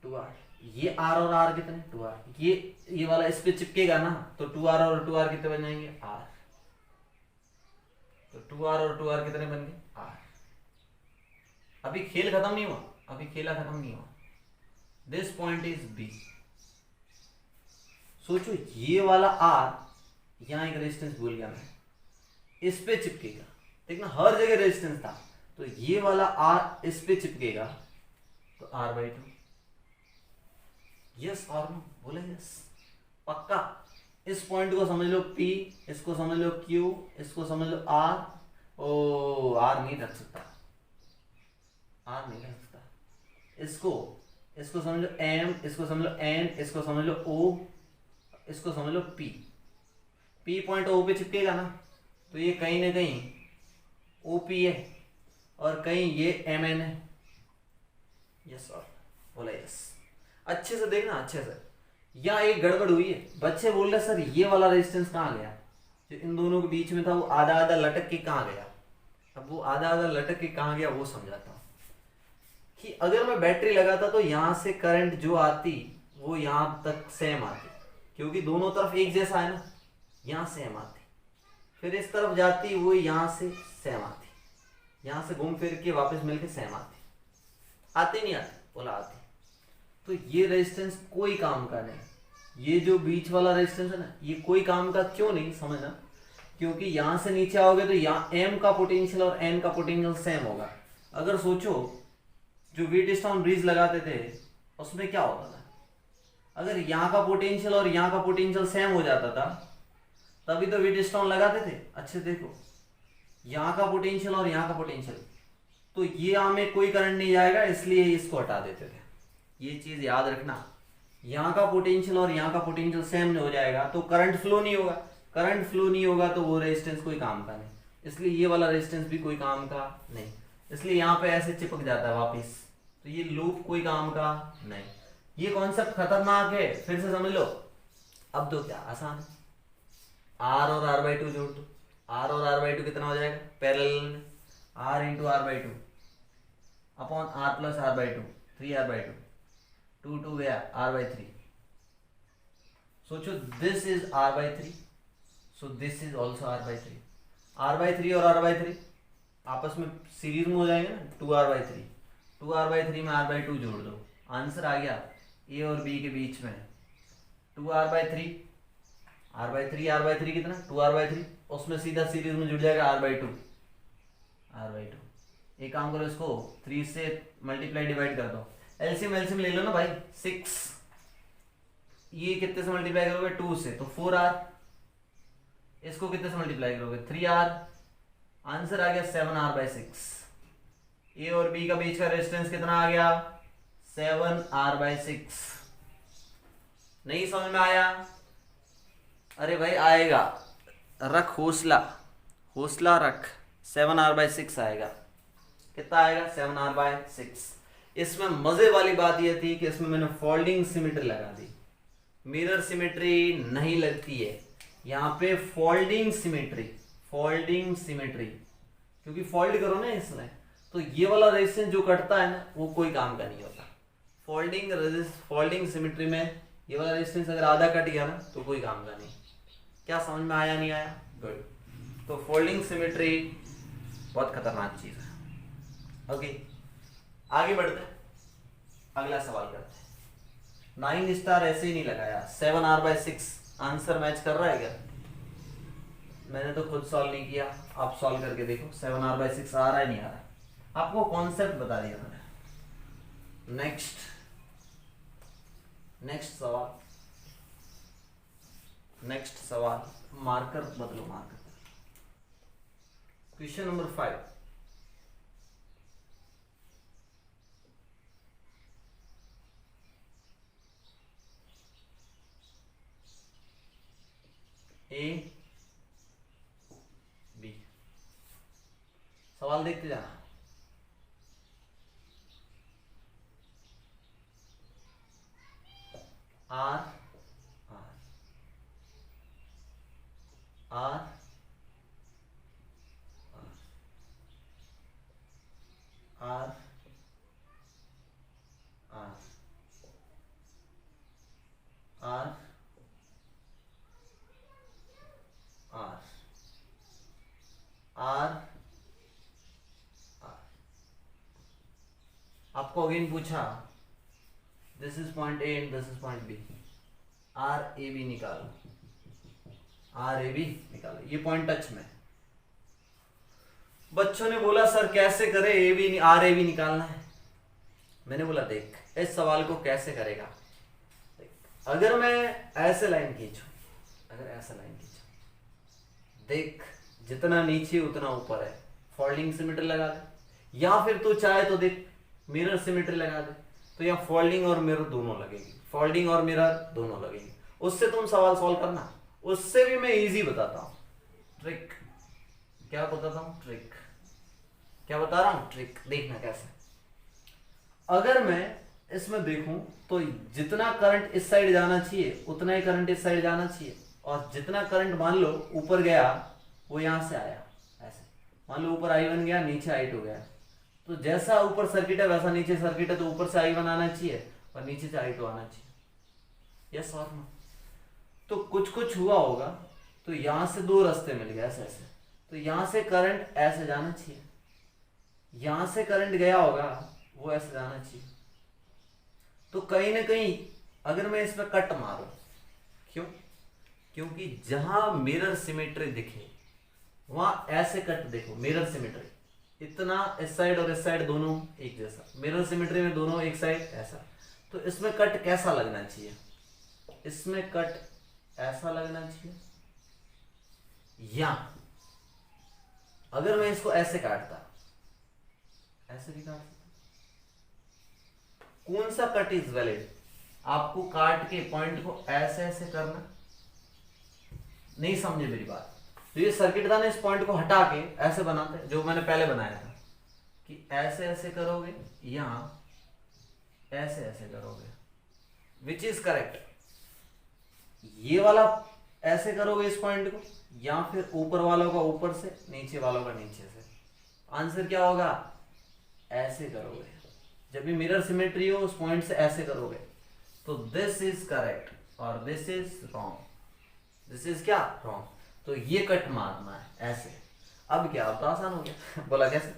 2R, ये R और R कितने, 2R, ये वाला इस पे चिपकेगा ना, तो 2R और 2R कितने बन जाएंगे, R। तो 2R और 2R कितने बन गए, R। अभी खेल खत्म नहीं हुआ, अभी खेला खत्म नहीं हुआ। This point is B। सोचो ये वाला R, यहां एक रेजिस्टेंस भूल गया मैं, इस पे चिपकेगा, देखना हर जगह रेजिस्टेंस था, तो ये वाला R इस पे चिपकेगा तो R/2। यस और नो, बोले यस, पक्का। इस पॉइंट को समझ लो P, इसको समझ लो Q, इसको समझ लो R। ओ R नहीं रख सकता, R नहीं रख सकता, इसको इसको समझ लो एम, इसको समझ लो एन, इसको समझ लो ओ, इसको समझ लो पी। पी पॉइंट ओ पे चिपकेगा ना, तो ये कहीं ना कहीं ओ पी है और कहीं ये एम एन है। यस और बोला यस। अच्छे से देखना, अच्छे से। यहाँ एक गड़बड़ हुई है, बच्चे बोल रहे सर ये वाला रेजिस्टेंस कहाँ गया, जो इन दोनों के बीच में था वो आधा आधा लटक के कहाँ गया। अब वो आधा आधा लटक के कहाँ गया वो समझाता हूँ कि अगर मैं बैटरी लगाता तो यहाँ से करंट जो आती वो यहाँ तक सेम आती, क्योंकि दोनों तरफ एक जैसा है ना, यहाँ सेम आती। फिर इस तरफ जाती वो यहाँ से सेम आती, यहाँ से घूम फिर के वापस मिलके सेम आती। आती नहीं आती, बोला आती। तो ये रेजिस्टेंस कोई काम का नहीं। ये जो बीच वाला रेजिस्टेंस है ना, ये कोई काम का क्यों नहीं समझना, क्योंकि यहां से नीचे आओगे तो यहाँ एम का पोटेंशियल और एन का पोटेंशियल सेम होगा। अगर सोचो जो व्हीटस्टोन ब्रिज लगाते थे उसमें क्या होता था, अगर यहाँ का पोटेंशियल और यहाँ का पोटेंशियल सेम हो जाता था तभी तो व्हीटस्टोन लगाते थे। अच्छे देखो, यहाँ का पोटेंशियल और यहाँ का पोटेंशियल, तो ये यहाँ में कोई करंट नहीं जाएगा, इसलिए इसको हटा देते थे। ये चीज याद रखना, यहाँ का पोटेंशियल और यहाँ का पोटेंशियल सेम हो जाएगा तो करंट फ्लो नहीं होगा। करंट फ्लो नहीं होगा तो वो रेजिस्टेंस कोई काम का नहीं, इसलिए ये वाला रेजिस्टेंस भी कोई काम का नहीं, इसलिए यहाँ पे ऐसे चिपक जाता है वापिस। तो ये लूप कोई काम का नहीं। ये कॉन्सेप्ट खतरनाक है, फिर से समझ लो। अब दो क्या आसान, आर और आर बाई टू जोड़ दो। आर और आर बाई टू कितना हो जाएगा पैरेलल में, R into R by two upon are plus R by two, 3r by two, 2 गया r बाई 3। सोचो this is r by 3, so this is also r by 3। r by 3 और r by 3 आपस में series में हो जाएंगे ना, 2r by 3, 2r by 3 में r बाई 2 जोड़ दो, आंसर आ गया a और b के बीच में 2r by 3, r by 3, r by 3 कितना 2r बाई 3, उसमें सीधा सीरीज में जुड़ जाएगा r बाई 2, r बाई 2। एक काम करो, इसको 3 से मल्टीप्लाई डिवाइड कर दो, एलसीएम एलसीएम ले लो ना भाई, 6। ये कितने से मल्टीप्लाई करोगे 2 से, तो 4r। इसको कितने से मल्टीप्लाई करोगे 3r, आंसर आ गया 7r बाई 6। ए और बी का बीच का रेजिस्टेंस कितना आ गया 7r बाई 6। नहीं समझ में आया? अरे भाई आएगा, रख हौसला, हौसला रख। 7r बाई 6 आएगा। कितना आएगा 7r बाई 6। इसमें मजे वाली बात यह थी कि इसमें मैंने फोल्डिंग सिमेट्री लगा दी, मिरर सिमेट्री नहीं लगती है यहाँ पे, फोल्डिंग सिमेट्री, फोल्डिंग सिमेट्री, क्योंकि फोल्ड करो ना इसमें, तो ये वाला रेजिस्टेंस जो कटता है ना वो कोई काम का नहीं होता। फोल्डिंग सिमेट्री में ये वाला रेजिस्टेंस अगर आधा कट गया ना तो कोई काम का नहीं। क्या समझ में आया नहीं आया? गुड। तो फोल्डिंग सिमेट्री बहुत खतरनाक चीज है। ओके आगे बढ़ते हैं, अगला सवाल करते हैं। 9 स्टार ऐसे ही नहीं लगाया, 7r बाई 6 आंसर मैच कर रहा है क्या? मैंने तो खुद सॉल्व नहीं किया, आप सॉल्व करके देखो 7r बाई 6 आ रहा है नहीं आ रहा है। आपको कॉन्सेप्ट बता दिया मैंने। नेक्स्ट सवाल, मार्कर बदलो, marker. Question number 5। A B, सवाल देखते जाना। R R R R R R R आपको अगेन पूछा this is point A and this is point B, R A B निकालो, आर ए बी निकालो। ये पॉइंट टच में, बच्चों ने बोला सर कैसे करे A B R A B निकालना है। मैंने बोला देख इस सवाल को कैसे करेगा, अगर मैं ऐसे लाइन खींचू, अगर ऐसा लाइन खींचू, देख जितना नीचे उतना ऊपर है, फोल्डिंग सिमेट्री लगा दे, या फिर तू चाहे तो देख मिरर सिमेट्री लगा दे। तो यहाँ फोल्डिंग और मिरर दोनों लगेगी, फोल्डिंग और मिरर दोनों लगेगी। उससे तुम सवाल सॉल्व करना, उससे भी मैं इजी बताता हूँ, ट्रिक। क्या बताता हूँ? ट्रिक। क्या बता रहा हूँ? ट्रिक। देखना कैसे। अगर मैं इसमें देखूं तो जितना करंट इस साइड जाना चाहिए उतना ही करंट इस साइड जाना चाहिए, और जितना करंट मान लो ऊपर गया वो यहां से आया ऐसे। मान लो ऊपर I1 गया, नीचे I2 गया, तो जैसा ऊपर सर्किट है वैसा नीचे सर्किट है, तो ऊपर से I1 आना चाहिए और नीचे से I2 आना चाहिए। यस और नो? तो कुछ कुछ हुआ होगा, तो यहां से दो रास्ते मिल गए ऐसे ऐसे, तो यहां से करंट ऐसे जाना चाहिए, यहां से करंट गया होगा वो ऐसे जाना चाहिए। तो कहीं ना कहीं अगर मैं इस पर कट मारूं, क्यों? क्योंकि जहां मिरर सिमेट्री दिखे वहां ऐसे कट देखो, मिरर सिमेट्री इतना इस साइड और इस साइड दोनों एक जैसा, मिरर सिमेट्री में दोनों एक साइड ऐसा, तो इसमें कट कैसा लगना चाहिए? इसमें कट ऐसा लगना चाहिए, या अगर मैं इसको ऐसे काटता, ऐसे भी काट सकता। कौन सा कट इज वैलिड? आपको काट के पॉइंट को ऐसे ऐसे करना, नहीं समझे मेरी बात? तो ये सर्किट था ना, इस पॉइंट को हटा के ऐसे बनाते, जो मैंने पहले बनाया था कि ऐसे ऐसे करोगे, यहां ऐसे ऐसे करोगे, विच इज करेक्ट। ये वाला ऐसे करोगे इस पॉइंट को, या फिर ऊपर वालों का ऊपर से, नीचे वालों का नीचे से। आंसर क्या होगा? ऐसे करोगे। जब भी मिरर सिमेट्री हो उस पॉइंट से ऐसे करोगे, तो दिस इज करेक्ट और this is wrong. This is क्या? रॉन्ग। तो ये कट मारना है ऐसे। अब क्या? अब तो आसान हो गया। बोला कैसे?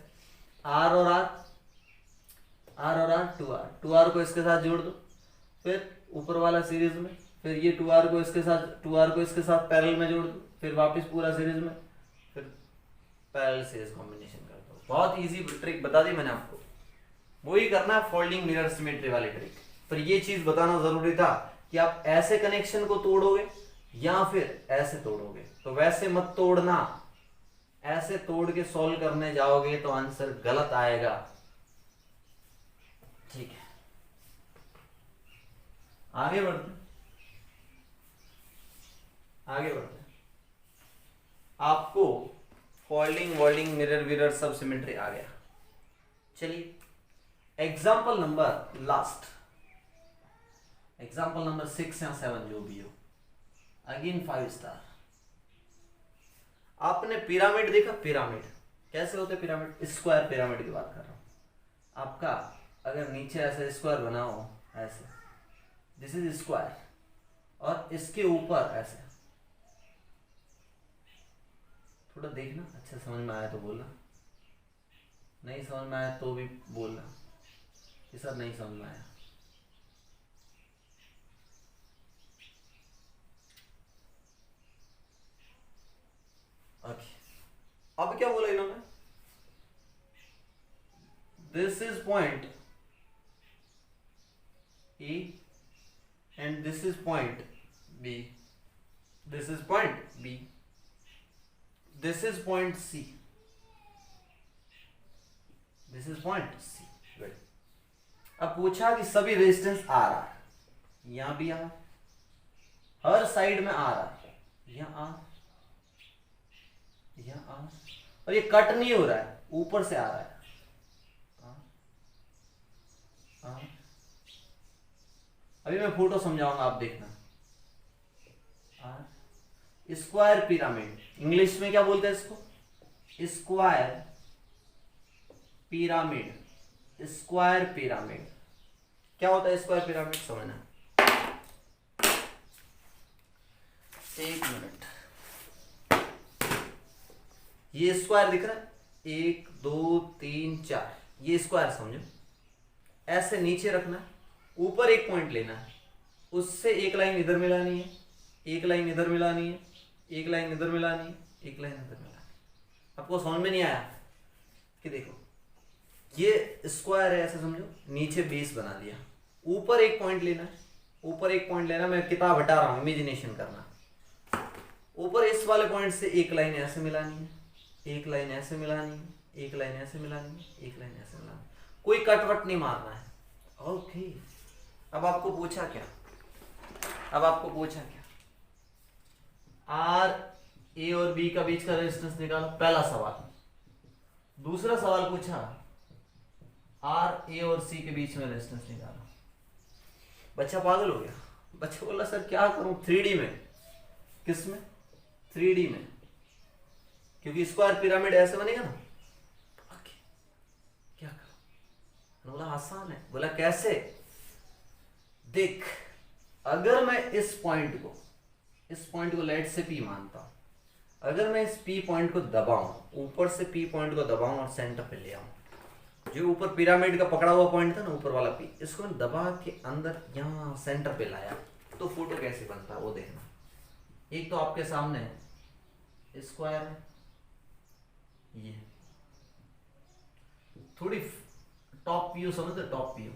आर और आर, आर और आर, 2R, 2R को इसके साथ जोड़ दो, फिर ऊपर वाला सीरीज में, फिर ये 2R को इसके साथ, 2R को इसके साथ पैरेलल में जोड़ दो, फिर वापस पूरा सीरीज में, फिर पैरेलल सीरीज कॉम्बिनेशन कर दो। बहुत इजी ट्रिक बता दी मैंने आपको, वही करना है फोल्डिंग मिरर सिमेट्री वाली ट्रिक। पर ये चीज बताना जरूरी था कि आप ऐसे कनेक्शन को तोड़ोगे या फिर ऐसे तोड़ोगे, तो वैसे मत तोड़ना। ऐसे तोड़ के सॉल्व करने जाओगे तो आंसर गलत आएगा। ठीक है, आगे बढ़ते आगे बढ़ते आपको फोल्डिंग वोल्डिंग मिरर विरर सब सिमेट्री आ गया। चलिए example number last, example number 6 या 7 जो भी हो, अगेन 5 स्टार। आपने पिरामिड देखा? पिरामिड कैसे होते? पिरामिड, स्क्वायर पिरामिड की बात कर रहा हूं। आपका अगर नीचे ऐसे स्क्वायर बना हो ऐसे, दिस इज स्क्वायर, और इसके ऊपर ऐसे, थोड़ा देखना अच्छा समझ में आया तो बोलना, नहीं समझ में आया तो भी बोलना कि सर नहीं समझ में आया। ओके, अब क्या बोला इन्होंने? This is point E and this is point B, this is point B, this is point C, this is point C. Good. अब पूछा कि सभी रेजिस्टेंस आ रहा है, यहां भी आ, हर साइड में आ रहा है, यहां आ, यहां आ, और ये कट नहीं हो रहा है, ऊपर से आ रहा है। अभी मैं फोटो समझाऊंगा, आप देखना। स्क्वायर पिरामिड, इंग्लिश में क्या बोलते हैं इसको? Square pyramid. स्क्वायर पिरामिड क्या होता है? स्क्वायर पिरामिड समझना। एक मिनट, ये स्क्वायर दिख रहा है, 1 2 3 4, ये स्क्वायर समझो। ऐसे नीचे रखना है, ऊपर एक पॉइंट लेना है, उससे एक लाइन इधर मिलानी है, एक लाइन इधर मिलानी है, एक लाइन इधर मिलानी है, एक लाइन इधर मिलानी है। आपको समझ में नहीं आया कि देखो ये स्क्वायर है ऐसे समझो, नीचे बेस बना दिया, ऊपर एक पॉइंट लेना है, ऊपर एक पॉइंट लेना, मैं किताब हटा रहा हूं, इमेजिनेशन करना। ऊपर इस वाले पॉइंट से एक लाइन ऐसे मिलानी है, एक लाइन ऐसे मिलानी है, एक लाइन ऐसे मिलानी है, एक लाइन ऐसे मिलानी है, कोई कट वट नहीं मारना है। ओके, अब आपको पूछा क्या, अब आपको पूछा क्या, आर ए और बी का बीच का रेजिस्टेंस निकालो, पहला सवाल। दूसरा सवाल पूछा आर ए और सी के बीच में रेजिस्टेंस निकालो। बच्चा पागल हो गया, बच्चा बोला सर क्या करूं 3D में। किस में? 3D में, क्योंकि स्क्वायर पिरामिड ऐसे बनेगा ना। क्या करो? बोला आसान है। बोला कैसे? देख, अगर मैं इस पॉइंट को लेट से P मानता हूं, अगर मैं इस P पॉइंट को दबाऊं, ऊपर से P पॉइंट को दबाऊं और सेंटर पे ले आऊं, जो ऊपर पिरामिड का पकड़ा हुआ पॉइंट था ना, ऊपर वाला P, इसको मैं दबा के अंदर यहां सेंटर पे लाया, तो फोटो कैसे बनता है वो देखना। एक तो आपके सामने स्क्वायर है, ये थोड़ी टॉप व्यू समझते, टॉप व्यू।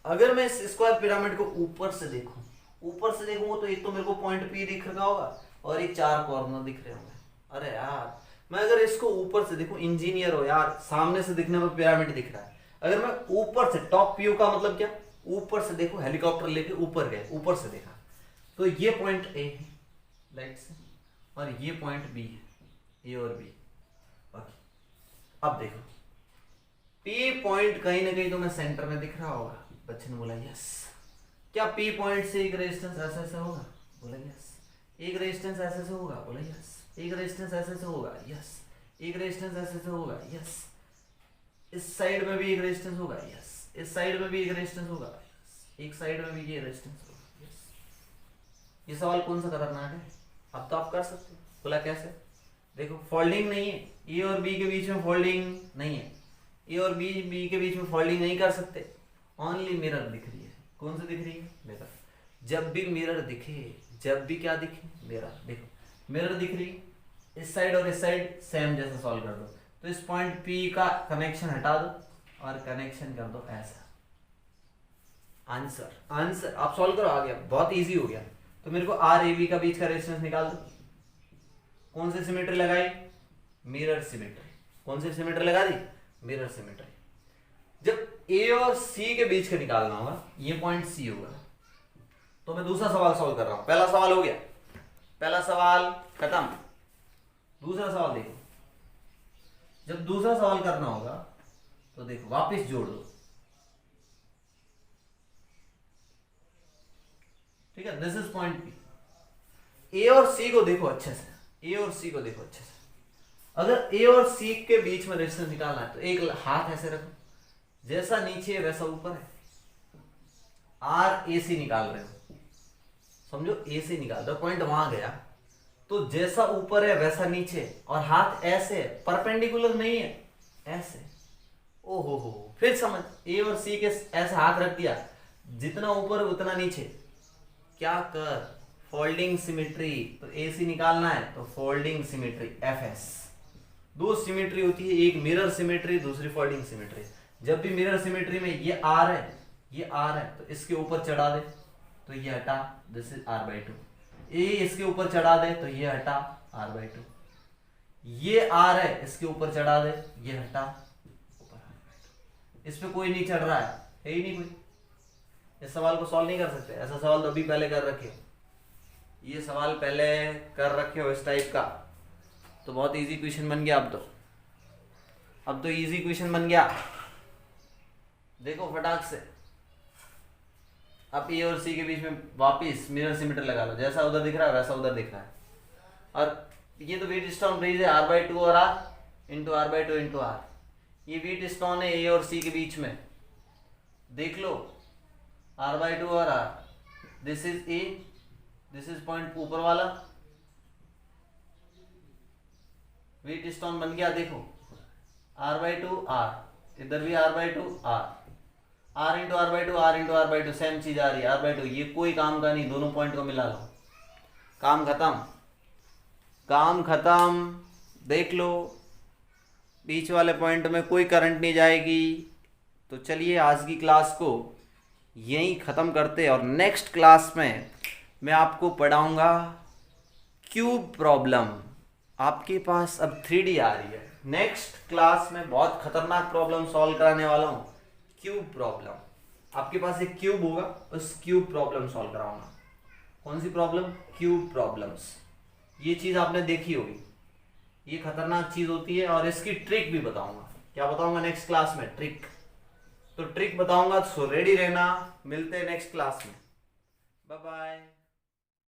अगर मैं इस स्क्वायर पिरामिड को ऊपर से देखूंगा तो एक तो मेरे को पॉइंट P दिख रहा होगा और एक 4 कॉर्नर दिख रहे होंगे। अरे यार, मैं अगर इसको ऊपर से देखूं, इंजीनियर हो यार, सामने से दिखने में पिरामिड दिख रहा है, अगर मैं ऊपर से, टॉप व्यू का मतलब क्या, ऊपर से देखो, हेलीकॉप्टर लेके ऊपर गए, ऊपर से देखा, तो ये पॉइंट ए है लाइट से, और ये पॉइंट बी है, ए और बी। ओके, अब देखो पी पॉइंट कहीं ना कहीं तो मैं सेंटर में दिख रहा होगा। बच्चे ने बोला यस। क्या पी पॉइंट से एक रेजिस्टेंस ऐसे ऐसे होगा? बोला यस। एक रेजिस्टेंस ऐसे से होगा? बोला यस। एक रेजिस्टेंस ऐसे से होगा? यस। एक रेजिस्टेंस ऐसे से होगा? यस। इस साइड में भी एक रेजिस्टेंस होगा? यस। इस साइड में भी एक रेजिस्टेंस होगा? यस। एक साइड में भी ये रेजिस्टेंस होगा? यस। ये सवाल कौन सा खतरनाक है? अब तो आप कर सकते हो। बोला कैसे? देखो, फोल्डिंग नहीं है, ए और बी के बीच में फोल्डिंग नहीं है, ए और बी के बीच में फोल्डिंग नहीं कर सकते, ओनली मिरर दिख रही है। कौन सी दिख रही है? मिरर। जब भी मिरर दिखे, जब भी क्या दिखे? मिरर। देखो मिरर दिख रही, इस साइड और इस साइड सेम जैसा सॉल्व कर दो, तो इस पॉइंट P का कनेक्शन हटा दो और कनेक्शन कर दो ऐसा। आंसर, आंसर आप सॉल्व करो, आ गया, बहुत इजी हो गया। तो मेरे को आर ए बी का बीच का रेजिस्टेंस निकाल दो। कौन सी सिमेट्री लगाई? Mirror symmetry. कौन सी सिमेट्री लगा दी? Mirror symmetry. जब ए और सी के बीच का निकालना होगा, ये पॉइंट सी होगा, तो मैं दूसरा सवाल सॉल्व कर रहा हूं। पहला सवाल हो गया, पहला सवाल खत्म। दूसरा सवाल देखो, जब दूसरा सवाल करना होगा तो देखो वापस जोड़ दो, ठीक है। This is point P. A और सी को देखो अच्छे से, ए और सी को देखो अच्छे से। अगर ए और सी के बीच में रेजिस्टेंस निकालना है तो एक हाथ ऐसे रखो, जैसा नीचे है वैसा ऊपर है। आर ए सी निकाल रहे हो, समझो ए से निकाल दो, पॉइंट वहां गया, तो जैसा ऊपर है वैसा नीचे, और हाथ ऐसे परपेंडिकुलर नहीं है, ऐसे। ओ हो, फिर समझ, ए और सी के ऐसे हाथ रख दिया, जितना ऊपर उतना नीचे। क्या कर? Folding symmetry. तो ए सी निकालना है तो फोल्डिंग सिमेट्री, एफ एस। दो सिमेट्री होती है, एक मिरर सिमेट्री, दूसरी फोल्डिंग सिमेट्री। जब भी मिरर सिमेट्री में ये आर है, ये आर है, तो इसके ऊपर चढ़ा दे तो ये हटा, this is R by two. ए इसके ऊपर चढ़ा दे तो ये हटा, आर बाई टू। ये आर है, इसके ऊपर चढ़ा दे, ये हटा, ऊपर आर बाई टू। इस पे कोई नहीं चढ़ रहा है ही नहीं कोई। इस सवाल को सॉल्व नहीं कर सकते। ऐसा सवाल तो अभी पहले कर रखे हो, ये सवाल पहले कर रखे हो इस टाइप का, तो बहुत इजी क्वेश्चन बन गया। अब तो इजी क्वेश्चन बन गया। देखो फटाक से, अब ए और सी के बीच में वापिस मिरर सिमेट्री लगा लो, जैसा उधर दिख रहा है वैसा उधर दिख रहा है। और ये तो व्हीटस्टोन ब्रिज है, आर बाई टू और R into R by two into R. ये व्हीटस्टोन है ए और सी के बीच में, देख लो, आर बाई टू और R. This is A, this is point ऊपर वाला, व्हीटस्टोन बन गया। देखो आर बाई टू आर, इधर भी R by two R, R into R by two, R into R by two, same चीज आ रही है, आर बाई टू। ये कोई काम का नहीं, दोनों पॉइंट को मिला लो, काम खत्म, काम खत्म। देख लो, बीच वाले पॉइंट में कोई करंट नहीं जाएगी। तो चलिए आज की क्लास को यहीं ख़त्म करते, और नेक्स्ट क्लास में मैं आपको पढ़ाऊंगा क्यूब प्रॉब्लम। आपके पास अब 3D आ रही है। नेक्स्ट क्लास में बहुत खतरनाक प्रॉब्लम सॉल्व कराने वाला हूँ, क्यूब प्रॉब्लम। आपके पास एक क्यूब होगा, उस क्यूब प्रॉब्लम सॉल्व कराऊंगा। कौन सी प्रॉब्लम? Cube problems. ये चीज आपने देखी होगी, ये खतरनाक चीज होती है, और इसकी ट्रिक भी बताऊंगा। क्या बताऊंगा नेक्स्ट क्लास में? ट्रिक। तो ट्रिक बताऊंगा, तो रेडी रहना। मिलते हैं नेक्स्ट क्लास में। Bye bye.